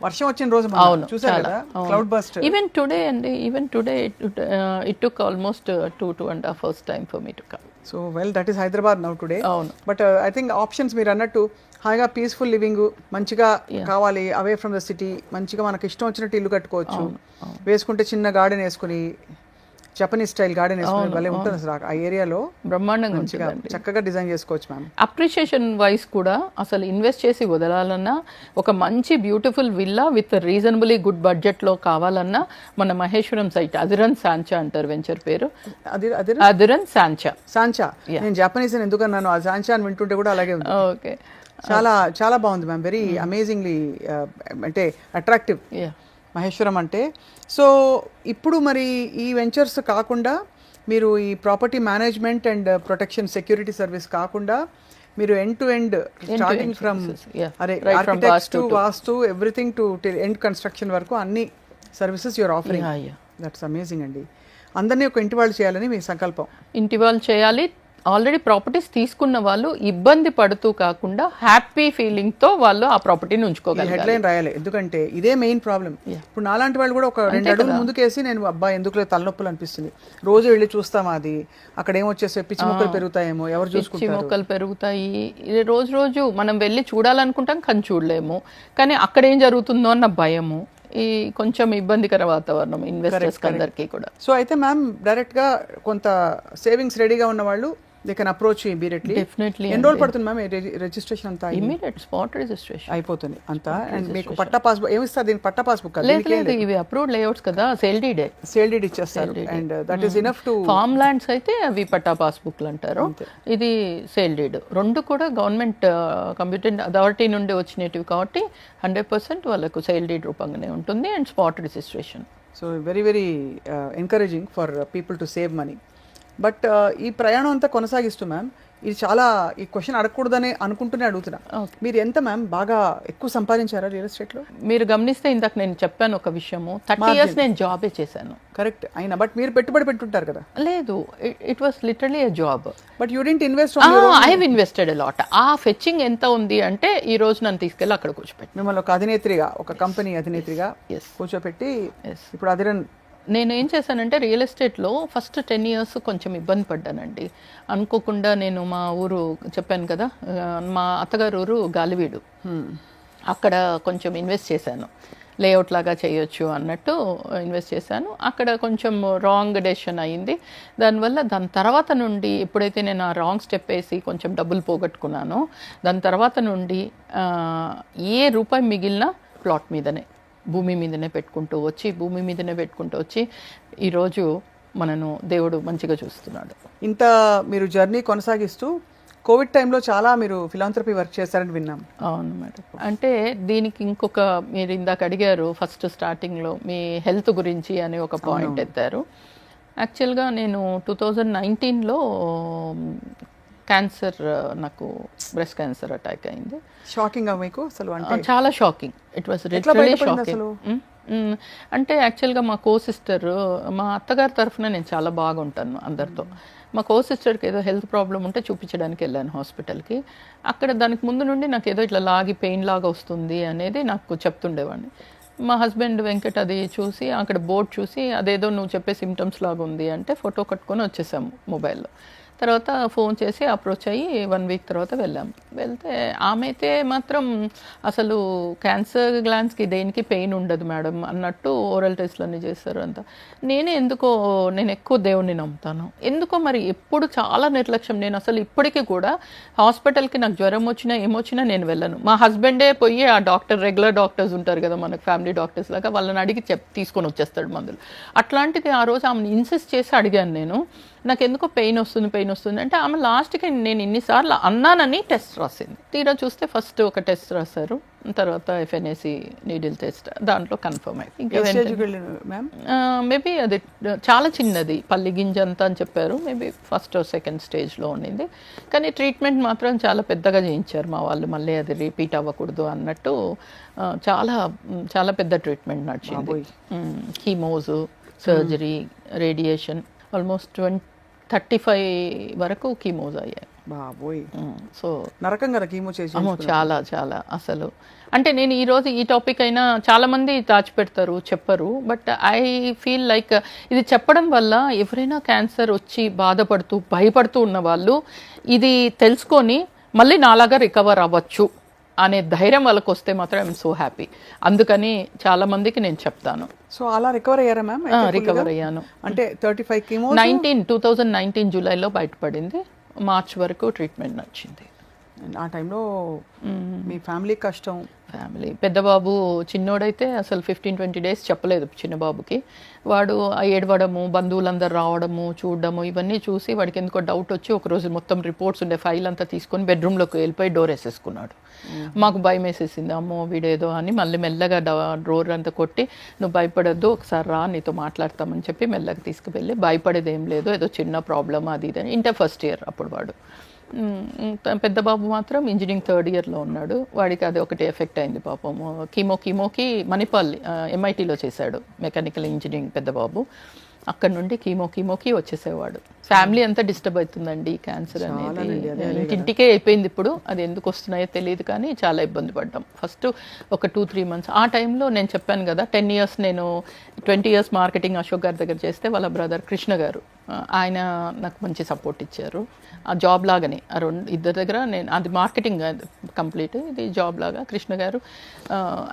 వర్షం వచ్చిన రోజు మనం అవును, చూసారు కదా క్లౌడ్ బస్ట్. ఈవెన్ టుడే అండి, even today it took almost 2.5 hours time for me to come. So well that is Hyderabad now today. అవును. బట్ ఐ థింక్ ఆప్షన్స్ మీరు అన్నట్టు హాయిగా పీస్ఫుల్ లివింగ్ మంచిగా కావాలి, అవే ఫ్రమ్ ద సిటీ, మంచిగా మనకి ఇష్టం వచ్చినట్టు ఇల్లు కట్టుకోవచ్చు, వేసుకుంటే చిన్న గార్డెన్ వేసుకుని జపనీస్ స్టైల్ గార్డెన్ వేసుకుని భలే ఉంటుంది అసలు ఆ ఏరియాలో, బ్రహ్మాండంగా మంచిగా చక్కగా డిజైన్ చేసుకోవచ్చు మ్యామ్. అప్రిషియేషన్ వైజ్ కూడా అసలు ఇన్వెస్ట్ చేసి వదలాలన్నా, ఒక మంచి beautiful villa with reasonably good బడ్జెట్లో కావాలన్నా మన మహేశ్వరం సైట్ అదిరన్ సాంచా అంటారు వెంచర్ పేరు, అదిరన్ సాంచా. సాంచా నేను జపనీస్ అని ఎందుకన్నాను, ఆ సాంచా అని వింటుంటే కూడా అలాగే ఉంది. ఓకే, చాలా చాలా బాగుంది మ్యామ్, వెరీ అమేజింగ్లీ అంటే అట్రాక్టివ్ మహేశ్వరం అంటే. సో ఇప్పుడు మరి ఈ వెంచర్స్ కాకుండా మీరు ఈ property management and protection security service కాకుండా మీరు end to end starting from architects to vastu everything to end construction వరకు అన్ని services you are offering. That's amazing అండి. అందరినీ ఒక ఇంటి వాళ్ళు చేయాలని మీ సంకల్పం. ఇంటి వాళ్ళు చేయాలి, ఆల్రెడీ ప్రాపర్టీస్ తీసుకున్న వాళ్ళు ఇబ్బంది పడుతూ కాకుండా హ్యాపీ ఫీలింగ్ తో వాళ్ళు ఆ ప్రాపర్టీని ఉంచుకోగలరు. హెడ్లైన్ రాయాలి, ఎందుకంటే ఇదే మెయిన్ ప్రాబ్లం. ఇప్పుడు నాలాంటి వాళ్ళు కూడా ఒక 2 అడుగులు ముందుకేసి నేను అబ్బా ఎందుకు తలనొప్పులు అనిపిస్తుంది, రోజు వెళ్ళి చూస్తాం, అది అక్కడ ఏమొచ్చేస్తే పిచ్చి మొక్కలు పెరుగుతాయేమో, ఎవరు చూసుకుంటారు, పిచ్చి మొక్కలు పెరుగుతాయి, రోజు రోజు మనం వెళ్ళి చూడాలనుకుంటాం కానీ చూడలేము, కానీ అక్కడ ఏం జరుగుతుందో అన్న భయము, ఈ కొంచెం ఇబ్బందికర వాతావరణం ఇన్వెస్టర్స్ అందరికీ కూడా. సో అయితే మ్యామ్ డైరెక్ట్గా కొంత సేవింగ్స్ రెడీగా ఉన్న వాళ్ళు they can approach immediately. Definitely. ఎన్ని రోజులు పడుతుంది మ్యామ్ రిజిస్ట్రేషన్ అంతా? ఇమీడియట్ స్పాట్ రిజిస్ట్రేషన్ అయిపోతుంది అంతా. అండ్ మీకు పట్టా పాస్బుక్ ఏమిస్తారు? దీనికి పట్టా పాస్బుక్ లేదు, ఇవి అప్రూవ్డ్ లేఅవుట్స్ కదా, సేల్ డీడ్ ఇచ్చేస్తారు. And that is enough to. Farm lands అయితే అవి పట్టా పాస్బుక్లు అంటారు, ఇది సేల్ డీడ్. రెండు కూడా గవర్నమెంట్ కంప్యూటర్ అథారిటీ నుండి వచ్చినవి కాబట్టి 100% వాళ్ళకు సేల్ డీడ్ రూపంగానే ఉంటుంది and spot registration. So very very encouraging for people to save money. But ఈ ప్రయాణం అంతా కొనసాగిస్తూ మ్యామ్, ఇది చాలా ఈ క్వశ్చన్ అడగకూడదని అనుకుంటూనే అడుగుతున్నా, మీరు ఎంత మ్యామ్ బాగా ఎక్కువ సంపాదించారా రియల్ ఎస్టేట్లో? మీరు గమనిస్తే ఇందాక నేను చెప్పాను ఒక విషయము, 30 years నేను జాబే చేశాను. కరెక్ట్ అయినా బట్ మీరు పెట్టుబడి పెట్టుంటారు కదా? లేదు, it was literally a job. But you didn't invest? I have invested a lot. ఆ ఫెచ్చింగ్ ఎంత ఉంది అంటే ఈ రోజు నన్ను తీసుకెళ్ళి అక్కడ కూర్చోపెట్టి, మిమ్మల్ని ఒక అధినేత్రిగా, ఒక కంపెనీ అధినేత్రిగా కూర్చోపెట్టి ఇప్పుడు అదిరన్. నేను ఏం చేశానంటే రియల్ ఎస్టేట్లో ఫస్ట్ 10 years కొంచెం ఇబ్బంది పడ్డానండి. అనుకోకుండా నేను మా ఊరు చెప్పాను కదా, మా అత్తగారు ఊరు గాలివీడు, అక్కడ కొంచెం ఇన్వెస్ట్ చేశాను, లేఅవుట్ లాగా చేయొచ్చు అన్నట్టు ఇన్వెస్ట్ చేశాను. అక్కడ కొంచెం రాంగ్ డెసిషన్ అయ్యింది. దాని తర్వాత నుండి ఎప్పుడైతే నేను ఆ రాంగ్ స్టెప్ వేసి కొంచెం డబ్బులు పోగొట్టుకున్నానో, దాని తర్వాత నుండి ఏ రూపాయి మిగిలినా ప్లాట్ మీదనే, భూమి మీదనే పెట్టుకుంటూ వచ్చి ఈరోజు మనను దేవుడు మంచిగా చూస్తున్నాడు. ఇంత మీరు జర్నీ కొనసాగిస్తూ కోవిడ్ టైంలో చాలా మీరు ఫిలాంథ్రపీ వర్క్ చేశారని విన్నాం. అవును మేడం. అంటే దీనికి ఇంకొక, మీరు ఇందాక అడిగారు ఫస్ట్ స్టార్టింగ్లో మీ హెల్త్ గురించి అని ఒక పాయింట్ ఎత్తారు. యాక్చువల్గా నేను 2019లో క్యాన్సర్, నాకు బ్రెస్ట్ క్యాన్సర్ అటాక్ అయింది. షాకింగ్ మీకు అసలు? అంటే చాలా shocking, it was literally shocking. అంటే యాక్చువల్గా మా సిస్టర్, మా అత్తగారి తరఫున నేను చాలా బాగుంటాను అందరితో. మా సిస్టర్కి ఏదో హెల్త్ ప్రాబ్లం ఉంటే చూపించడానికి వెళ్ళాను హాస్పిటల్కి. అక్కడ దానికి ముందు నుండి నాకు ఏదో ఇట్లా లాగి పెయిన్ లాగా వస్తుంది అనేది నాకు చెప్తుండేవాడిని. మా హస్బెండ్ వెంకట్ అది చూసి, అక్కడ బోర్డు చూసి అదేదో నువ్వు చెప్పే సిమ్టమ్స్ లాగా ఉంది అంటే ఫోటో కట్టుకొని వచ్చేసాము మొబైల్లో. తర్వాత ఫోన్ చేసి అప్రోచ్ అయ్యి 1 week తర్వాత వెళ్తే ఆమె అయితే మాత్రం అసలు క్యాన్సర్ గ్లాండ్స్కి దేనికి పెయిన్ ఉండదు మేడం అన్నట్టు ఓరల్ టెస్ట్లన్నీ చేస్తారు అంతా. నేను ఎక్కువ దేవుణ్ణి నమ్ముతాను, ఎందుకో మరి ఎప్పుడు చాలా నిర్లక్ష్యం. నేను అసలు ఇప్పటికీ కూడా హాస్పిటల్కి నాకు జ్వరం వచ్చినా ఏమొచ్చినా నేను వెళ్ళను. మా హస్బెండే పోయి ఆ రెగ్యులర్ డాక్టర్స్ ఉంటారు కదా మనకు, ఫ్యామిలీ డాక్టర్స్ లాగా, వాళ్ళని అడిగి తీసుకొని వచ్చేస్తాడు మందులు. అట్లాంటిది ఆ రోజు ఆమెను ఇన్సిస్ట్ చేసి అడిగాను నేను, నాకు ఎందుకో పెయిన్ వస్తుంది అంటే ఆమె లాస్ట్కి నేను ఇన్నిసార్లు అన్నానని టెస్ట్ రాసింది. తీరా చూస్తే ఫస్ట్ ఒక టెస్ట్ రాశారు, తర్వాత FNAC నీడిల్ టెస్ట్, దాంట్లో కన్ఫర్మ్ అయింది. మేబీ అది చాలా చిన్నది, పల్లి గింజ అంతా అని చెప్పారు. మేబీ ఫస్ట్ సెకండ్ స్టేజ్లో ఉండింది, కానీ ట్రీట్మెంట్ మాత్రం చాలా పెద్దగా చేయించారు మా వాళ్ళు, మళ్ళీ అది రిపీట్ అవ్వకూడదు అన్నట్టు. చాలా చాలా పెద్ద ట్రీట్మెంట్ నడిచింది. కీమోస్, సర్జరీ, రేడియేషన్, ఆల్మోస్ట్ 35 వరకు కీమోస్ అయ్యాయి. బాబోయ్, సో నరకం కదా కీమో చేసి. అమ్మో చాలా చాలా అసలు. అంటే నేను ఈరోజు ఈ టాపిక్ అయినా చాలామంది దాచిపెడతారు, చెప్పరు. బట్ ఐ ఫీల్ లైక్ ఇది చెప్పడం వల్ల ఎవరైనా క్యాన్సర్ వచ్చి బాధపడుతూ భయపడుతూ ఉన్న వాళ్ళు ఇది తెలుసుకొని మళ్ళీ నాలాగా రికవర్ అవ్వచ్చు అనే ధైర్యం వాళ్ళకి వస్తే మాత్రం ఐఎమ్ సో హ్యాపీ. అందుకని చాలా మందికి నేను చెప్తాను. సో అలా రికవర్ అయ్యారా మ్యామ్? రికవర్ అయ్యాను. అంటే 35 కీమో 2019 జూలైలో బయటపడింది. మార్చ్ వరకు ట్రీట్మెంట్ నచ్చింది. ఆ టైంలో మీ ఫ్యామిలీ కష్టం. ఫ్యామిలీ పెద్ద బాబు చిన్నోడైతే అసలు 15-20 డేస్ చెప్పలేదు చిన్న బాబుకి. వాడు ఏడవడము, బంధువులందరూ రావడము, చూడడము, ఇవన్నీ చూసి వాడికి ఎందుకో డౌట్ వచ్చి ఒకరోజు మొత్తం రిపోర్ట్స్ ఉండే ఫైల్ అంతా తీసుకొని బెడ్రూమ్లోకి వెళ్ళిపోయి డోర్ వేసేసుకున్నాడు. మాకు భయం వేసేసింది, అమ్మో వీడేదో అని. మళ్ళీ మెల్లగా డోర్ అంతా కొట్టి, నువ్వు భయపడొద్దు, ఒకసారి రా నీతో మాట్లాడతామని చెప్పి మెల్లగా తీసుకువెళ్ళి, భయపడేది ఏం లేదు, ఏదో చిన్న ప్రాబ్లమ్ అది ఇది అని. ఇంటర్ ఫస్ట్ ఇయర్ అప్పుడు వాడు. పెద్ద బాబు మాత్రం ఇంజనీరింగ్ థర్డ్ ఇయర్లో ఉన్నాడు. వాడికి అది ఒకటి ఎఫెక్ట్ అయింది పాపము. కీమోకి మణిపాల్ MITలో చేశాడు మెకానికల్ ఇంజనీరింగ్ పెద్ద బాబు. అక్కడ నుండి కీమోకి వచ్చేసేవాడు. ఫ్యామిలీ అంతా డిస్టర్బ్ అవుతుందండి క్యాన్సర్ అనేది. ఇంటింటికే అయిపోయింది ఇప్పుడు. అది ఎందుకు వస్తున్నాయో తెలియదు కానీ చాలా ఇబ్బంది పడ్డాం ఫస్ట్ ఒక 2-3 మంత్స్. ఆ టైంలో నేను చెప్పాను కదా 10 ఇయర్స్ నేను 20 ఇయర్స్ మార్కెటింగ్ అశోక్ గారి దగ్గర చేస్తే వాళ్ళ బ్రదర్ కృష్ణ గారు ఆయన నాకు మంచి సపోర్ట్ ఇచ్చారు. ఆ జాబ్ లాగానే ఇద్దరి దగ్గర నేను అది మార్కెటింగ్ కంప్లీట్, ఇది జాబ్ లాగా. కృష్ణ గారు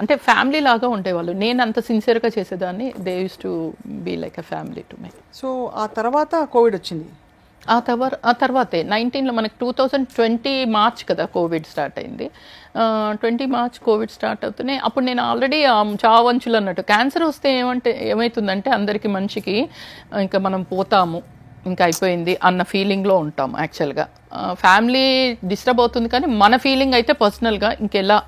అంటే ఫ్యామిలీ లాగా ఉండేవాళ్ళు. నేను అంత సిన్సియర్గా చేసేదాన్ని. They used to be like a family to me. So ఆ తర్వాత కోవిడ్ వచ్చింది. ఆ తర్వాతే 19లో మనకి 2020 మార్చ్ కదా కోవిడ్ స్టార్ట్ అయింది. 20 మార్చ్ కోవిడ్ స్టార్ట్ అవుతూనే అప్పుడు నేను ఆల్రెడీ చావంచులు అన్నట్టు. క్యాన్సర్ వస్తే ఏమవుతుందంటే అందరికీ మనిషికి ఇంకా మనం పోతాము, ఇంకా అయిపోయింది అన్న ఫీలింగ్లో ఉంటాం. యాక్చువల్గా ఫ్యామిలీ డిస్టర్బ్ అవుతుంది కానీ మన ఫీలింగ్ అయితే పర్సనల్గా ఇంకెలా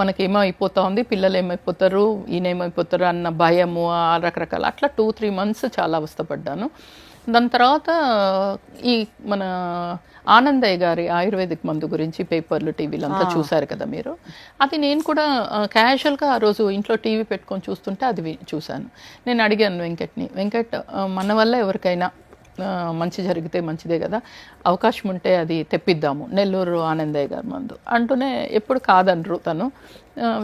మనకేమో అయిపోతా ఉంది, పిల్లలు ఏమైపోతారు, ఈయనేమైపోతారు అన్న భయము, రకరకాల అట్లా 2-3 మంత్స్ చాలా అవస్థపడ్డాను. దాని తర్వాత ఈ మన ఆనందయ్య గారి ఆయుర్వేదిక్ మందు గురించి పేపర్లు టీవీలు అంతా చూశారు కదా మీరు. అది నేను కూడా క్యాజువల్గా ఆ రోజు ఇంట్లో టీవీ పెట్టుకొని చూస్తుంటే అది చూశాను. నేను అడిగాను వెంకట్ మన వల్ల ఎవరికైనా మంచి జరిగితే మంచిదే కదా, అవకాశం ఉంటే అది తెప్పిద్దాము, నెల్లూరు ఆనందయ్య గారి మందు అంటూనే ఎప్పుడు కాదనరు తను.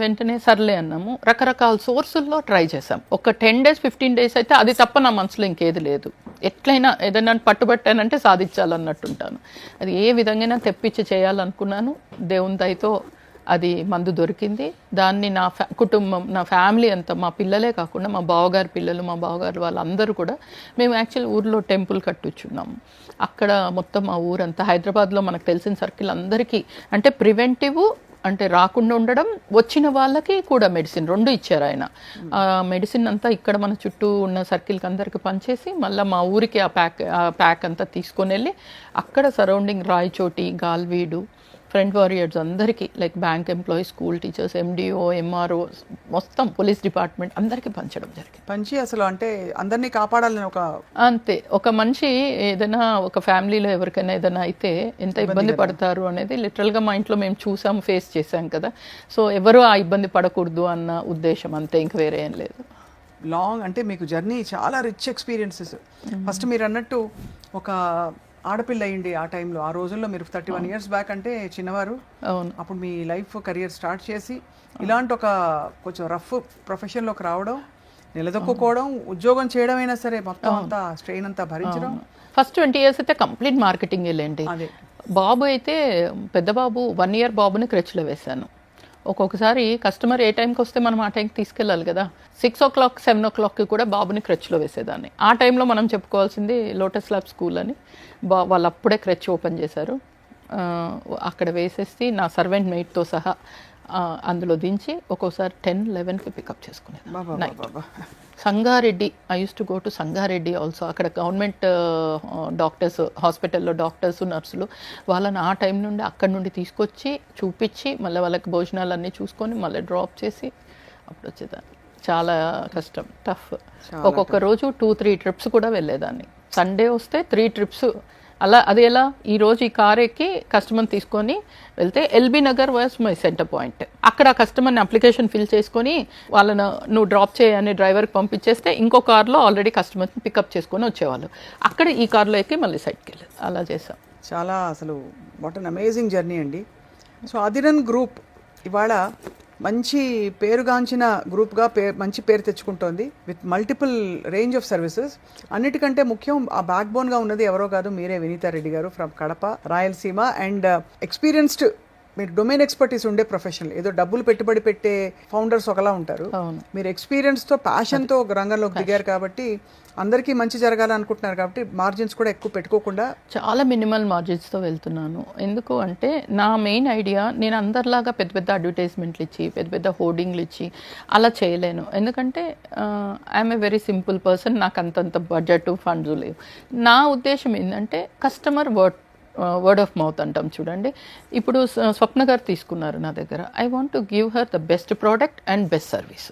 వెంటనే సర్లే అన్నాము. రకరకాల సోర్సుల్లో ట్రై చేసాం. ఒక 10 డేస్ 15 డేస్ అయితే అది తప్ప నా మనసులో ఇంకేది లేదు. ఎట్లయినా ఏదైనా పట్టుబట్టానంటే సాధించాలన్నట్టుంటాను. అది ఏ విధంగా తెప్పించి చేయాలనుకున్నాను. దేవుని దయతో అది మందు దొరికింది. దాన్ని నా కుటుంబం, నా ఫ్యామిలీ అంతా, మా పిల్లలే కాకుండా మా బావగారి పిల్లలు, మా బావగారు వాళ్ళందరూ కూడా, మేము యాక్చువల్ ఊర్లో టెంపుల్ కట్టుచున్నాము. అక్కడ మొత్తం మా ఊరంతా, హైదరాబాద్లో మనకు తెలిసిన సర్కిల్ అందరికీ అంటే ప్రివెంటివ్ అంటే రాకుండా ఉండడం, వచ్చిన వాళ్ళకి కూడా మెడిసిన్ 2 ఇచ్చారు ఆయన. ఆ మెడిసిన్ అంతా ఇక్కడ మన చుట్టూ ఉన్న సర్కిల్కి అందరికి పనిచేసి మళ్ళీ మా ఊరికి ఆ ప్యాక్ అంతా తీసుకొని వెళ్ళి అక్కడ సరౌండింగ్ రాయచోటి, గాల్వీడు, ఫ్రంట్ వారియర్స్ అందరికీ, like bank employees, school teachers, MDO, MRO, మొత్తం పోలీస్ డిపార్ట్మెంట్ అందరికీ పంచడం జరిగింది. పంచి అసలు అంటే అందరినీ కాపాడాలని ఒక అంతే. ఒక మనిషి ఏదైనా ఒక ఫ్యామిలీలో ఎవరికైనా ఏదైనా అయితే ఎంత ఇబ్బంది పడతారు అనేది లిటరల్గా మా ఇంట్లో మేము చూసాము, ఫేస్ చేసాం కదా. సో ఎవరు ఆ ఇబ్బంది పడకూడదు అన్న ఉద్దేశం అంతే, ఇంక వేరే ఏం లేదు. లాంగ్ అంటే మీకు జర్నీ చాలా రిచ్ ఎక్స్పీరియన్సెస్. ఫస్ట్ మీరు అన్నట్టు ఒక ఆడపిల్ల అయ్యింది ఆ టైంలో, ఆ రోజుల్లో మీరు 31 ఇయర్స్ బ్యాక్ అంటే చిన్నవారు. అవును. అప్పుడు మీ లైఫ్ కెరియర్ స్టార్ట్ చేసి ఇలాంటి ఒక కొంచెం రఫ్ ప్రొఫెషన్లోకి రావడం, నిలదొక్కుకోవడం, ఉద్యోగం చేయడం అయినా సరే మొత్తం అంతా స్ట్రెయిన్ అంతా భరించడం. ఫస్ట్ 20 ఇయర్స్ అయితే కంప్లీట్ మార్కెటింగ్ వెళ్ళండి. బాబు అయితే పెద్ద బాబు 1 ఇయర్ బాబుని క్రెచ్లో వేశాను. ఒక్కొక్కసారి కస్టమర్ ఏ టైంకి వస్తే మనం ఆ టైంకి తీసుకెళ్ళాలి కదా. 6 o'clock 7 o'clockకి కూడా బాబుని క్రెచ్లో వేసేదాన్ని. ఆ టైంలో మనం చెప్పుకోవాల్సింది లోటస్ ల్యాబ్ స్కూల్ అని, వాళ్ళు అప్పుడే క్రెచ్ ఓపెన్ చేశారు. అక్కడ వేసేసి నా సర్వెంట్ మెయిట్తో సహా అందులో దించి ఒక్కోసారి 10-11కి పికప్ చేసుకునేది night. Sangareddy, I use to go to Sangareddy also. అక్కడ గవర్నమెంట్ డాక్టర్స్, హాస్పిటల్లో డాక్టర్స్, నర్సులు, వాళ్ళని ఆ టైం నుండి అక్కడి నుండి తీసుకొచ్చి చూపించి మళ్ళీ వాళ్ళకి భోజనాలు అన్నీ చూసుకొని మళ్ళీ డ్రాప్ చేసి అప్పుడు వచ్చేదాన్ని. చాలా కష్టం, టఫ్. ఒక్కొక్క రోజు 2-3 ట్రిప్స్ కూడా వెళ్ళేదాన్ని. సండే వస్తే 3 ట్రిప్స్. అలా అది ఎలా, ఈరోజు ఈ కార్ ఎక్కి కస్టమర్ తీసుకొని వెళ్తే LB Nagar was my centre point. అక్కడ కస్టమర్ని అప్లికేషన్ ఫిల్ చేసుకొని వాళ్ళను నువ్వు డ్రాప్ చేయని డ్రైవర్కి పంపించేస్తే ఇంకో కార్లో ఆల్రెడీ కస్టమర్ని పికప్ చేసుకొని వచ్చేవాళ్ళు. అక్కడ ఈ కార్లో ఎక్కి మళ్ళీ సైడ్కి వెళ్ళేది. అలా చేసాం. చాలా అసలు వాట్ అన్ అమేజింగ్ జర్నీ అండి. సో అదిరన్ గ్రూప్ ఇవాళ మంచి పేరుగాంచిన గ్రూప్గా మంచి పేరు తెచ్చుకుంటోంది with multiple range of services. అన్నిటికంటే ముఖ్యం ఆ బ్యాక్ బోన్గా ఉన్నది ఎవరో కాదు, మీరే వినీతా రెడ్డి గారు from Kadapa, Rayalaseema. And experienced, మీరు డొమైన్ ఎక్స్పర్టీస్ ఉండే ప్రొఫెషనల్. ఏదో డబ్బులు పెట్టుబడి పెట్టే ఫౌండర్స్ ఒకలా ఉంటారు, మీరు ఎక్స్పీరియన్స్తో ప్యాషన్తో ఒక రంగంలోకి దిగారు కాబట్టి అందరికీ మంచి జరగాలనుకుంటున్నారు కాబట్టి మార్జిన్స్ కూడా ఎక్కువ పెట్టుకోకుండా చాలా మినిమల్ మార్జిన్స్తో వెళ్తున్నాను. ఎందుకు అంటే నా మెయిన్ ఐడియా, నేను అందరిలాగా పెద్ద పెద్ద అడ్వర్టైజ్మెంట్లు ఇచ్చి పెద్ద పెద్ద హోర్డింగ్లు ఇచ్చి అలా చేయలేను. ఎందుకంటే I'm a very simple person, నాకు అంతంత బడ్జెట్ ఫండ్స్ లేవు. నా ఉద్దేశం ఏంటంటే కస్టమర్ వర్డ్ ఆఫ్ మౌత్ అంటాం చూడండి. ఇప్పుడు స్వప్న గారు తీసుకున్నారు నా దగ్గర, I want to give her the best product and best service.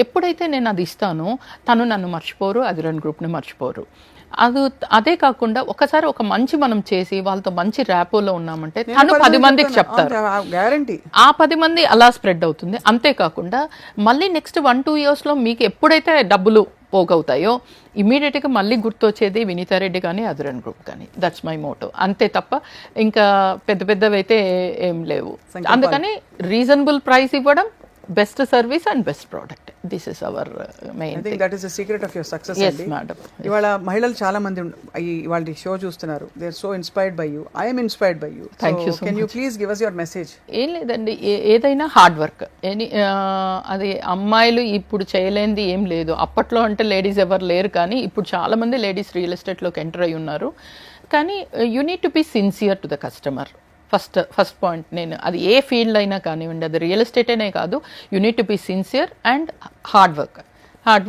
ఎప్పుడైతే నేను అది ఇస్తానో తను నన్ను మర్చిపోరు, అదిరన్ గ్రూప్ని మర్చిపోరు. అదే కాకుండా ఒకసారి ఒక మంచి మనం చేసి వాళ్ళతో మంచి ర్యాపోలో ఉన్నామంటే తను 10 మందికి చెప్తారు, గ్యారంటీ ఆ 10 మంది అలా స్ప్రెడ్ అవుతుంది. అంతేకాకుండా మళ్ళీ నెక్స్ట్ 1-2 ఇయర్స్లో మీకు ఎప్పుడైతే డబ్బులు పోగవుతాయో ఇమీడియట్గా మళ్ళీ గుర్తొచ్చేది వినీతా రెడ్డి కానీ అదిరన్ గ్రూప్ కానీ. That's my motto. అంతే తప్ప ఇంకా పెద్ద పెద్దవి అయితే ఏం లేవు. అందుకని రీజనబుల్ ప్రైస్ ఇవ్వడం, best service and best product, this is our main. I think that is the secret of your success. yes madam. ఇవాళ మహిళలు చాలా మంది ఇవాళ షో చూస్తున్నారు. They are so inspired by you. I am inspired by you. Thank you so can you please give us your message? ఏం లేదండి, ఏదైనా hard work. అది అమ్మాయిలు ఇప్పుడు చేయలేనిది ఏం లేదు. అప్పట్లో అంటే లేడీస్ ఎవరు లేరు, కానీ ఇప్పుడు చాలా మంది లేడీస్ రియల్ ఎస్టేట్లోకి ఎంటర్ అయి ఉన్నారు. కానీ you need to be sincere to the customer. First point. నేను అది ఏ ఫీల్డ్ అయినా కానివ్వండి, అది రియల్ ఎస్టేట్ అనే కాదు, you need to be sincere and hard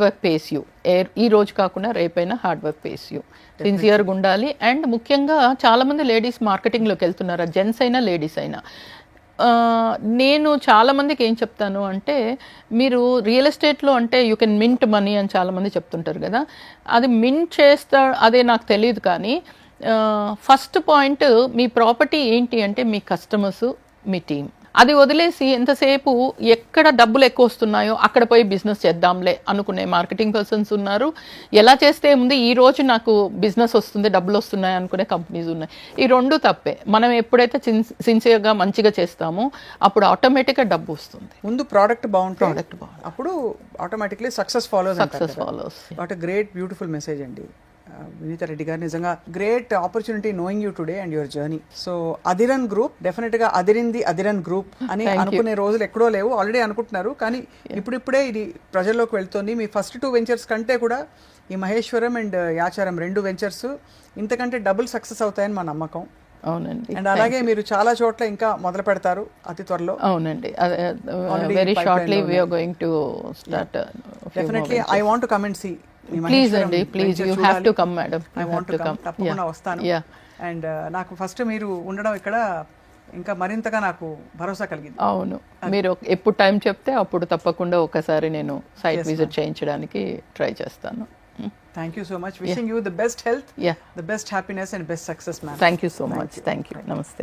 work pays you. ఈ రోజు కాకుండా రేపైనా హార్డ్ వర్క్ పేస్ యూ. సిన్సియర్గా ఉండాలి. అండ్ ముఖ్యంగా చాలామంది లేడీస్ మార్కెటింగ్లోకి వెళ్తున్నారు, జెంట్స్ అయినా లేడీస్ అయినా. నేను చాలామందికి ఏం చెప్తాను అంటే, మీరు రియల్ ఎస్టేట్లో అంటే యూ కెన్ మింట్ మనీ అని చాలామంది చెప్తుంటారు కదా, అది మింట్ అదే నాకు తెలియదు. కానీ ఫస్ట్ పాయింట్, మీ ప్రాపర్టీ ఏంటి అంటే మీ కస్టమర్స్, మీ టీం. అది వదిలేసి ఎంతసేపు ఎక్కడ డబ్బులు ఎక్కువ వస్తున్నాయో అక్కడ పోయి బిజినెస్ చేద్దాంలే అనుకునే మార్కెటింగ్ పర్సన్స్ ఉన్నారు. ఎలా చేస్తే ముందు ఈ రోజు నాకు బిజినెస్ వస్తుంది, డబ్బులు వస్తున్నాయి అనుకునే కంపెనీస్ ఉన్నాయి. ఈ రెండు తప్పే. మనం ఎప్పుడైతే సిన్సియర్గా మంచిగా చేస్తామో అప్పుడు ఆటోమేటిక్గా డబ్బు వస్తుంది. ముందు ప్రోడక్ట్ బాగుంటుంది, అప్పుడు automatically success follows. What a great beautiful message అండి వినీతా రెడ్డి గారు. నిజంగా great opportunity knowing you today and your journey. So Adiran group డెఫినెట్గా అదిరింది అదిరన్ గ్రూప్ అని అనుకునే రోజులు ఎక్కడో లేవు, ఆల్రెడీ అనుకుంటున్నారు. కానీ ఇప్పుడిప్పుడే ఇది ప్రజల్లోకి వెళ్తుంది. మీ ఫస్ట్ 2 వెంచర్స్ కంటే కూడా ఈ మహేశ్వరం అండ్ యాచారం 2 వెంచర్స్ ఇంతకంటే డబుల్ సక్సెస్ అవుతాయని మా నమ్మకం. అవునండి. అండ్ అలాగే మీరు చాలా చోట్ల ఇంకా మొదలు పెడతారు అతి త్వరలో. అవునండి, very shortly we are going to start. Definitely I want to come and see. Please అండి, please, you have to come madam. I want to come, తప్పకుండా వస్తాను. అండ్ నాకు ఫస్ట్ మీరు ఉండడం ఇక్కడ ఇంకా మరింతగా నాకు భరోసా కలిగింది. అవును, మీరు ఎప్పుడు టైం చెప్తే అప్పుడు తప్పకుండా ఒకసారి నేను సైట్ విజిట్ చేయించడానికి ట్రై చేస్తాను. Thank you so much. Wishing you the best health, the best happiness and best success, ma'am. Thank you so much. Thank you. Namaste.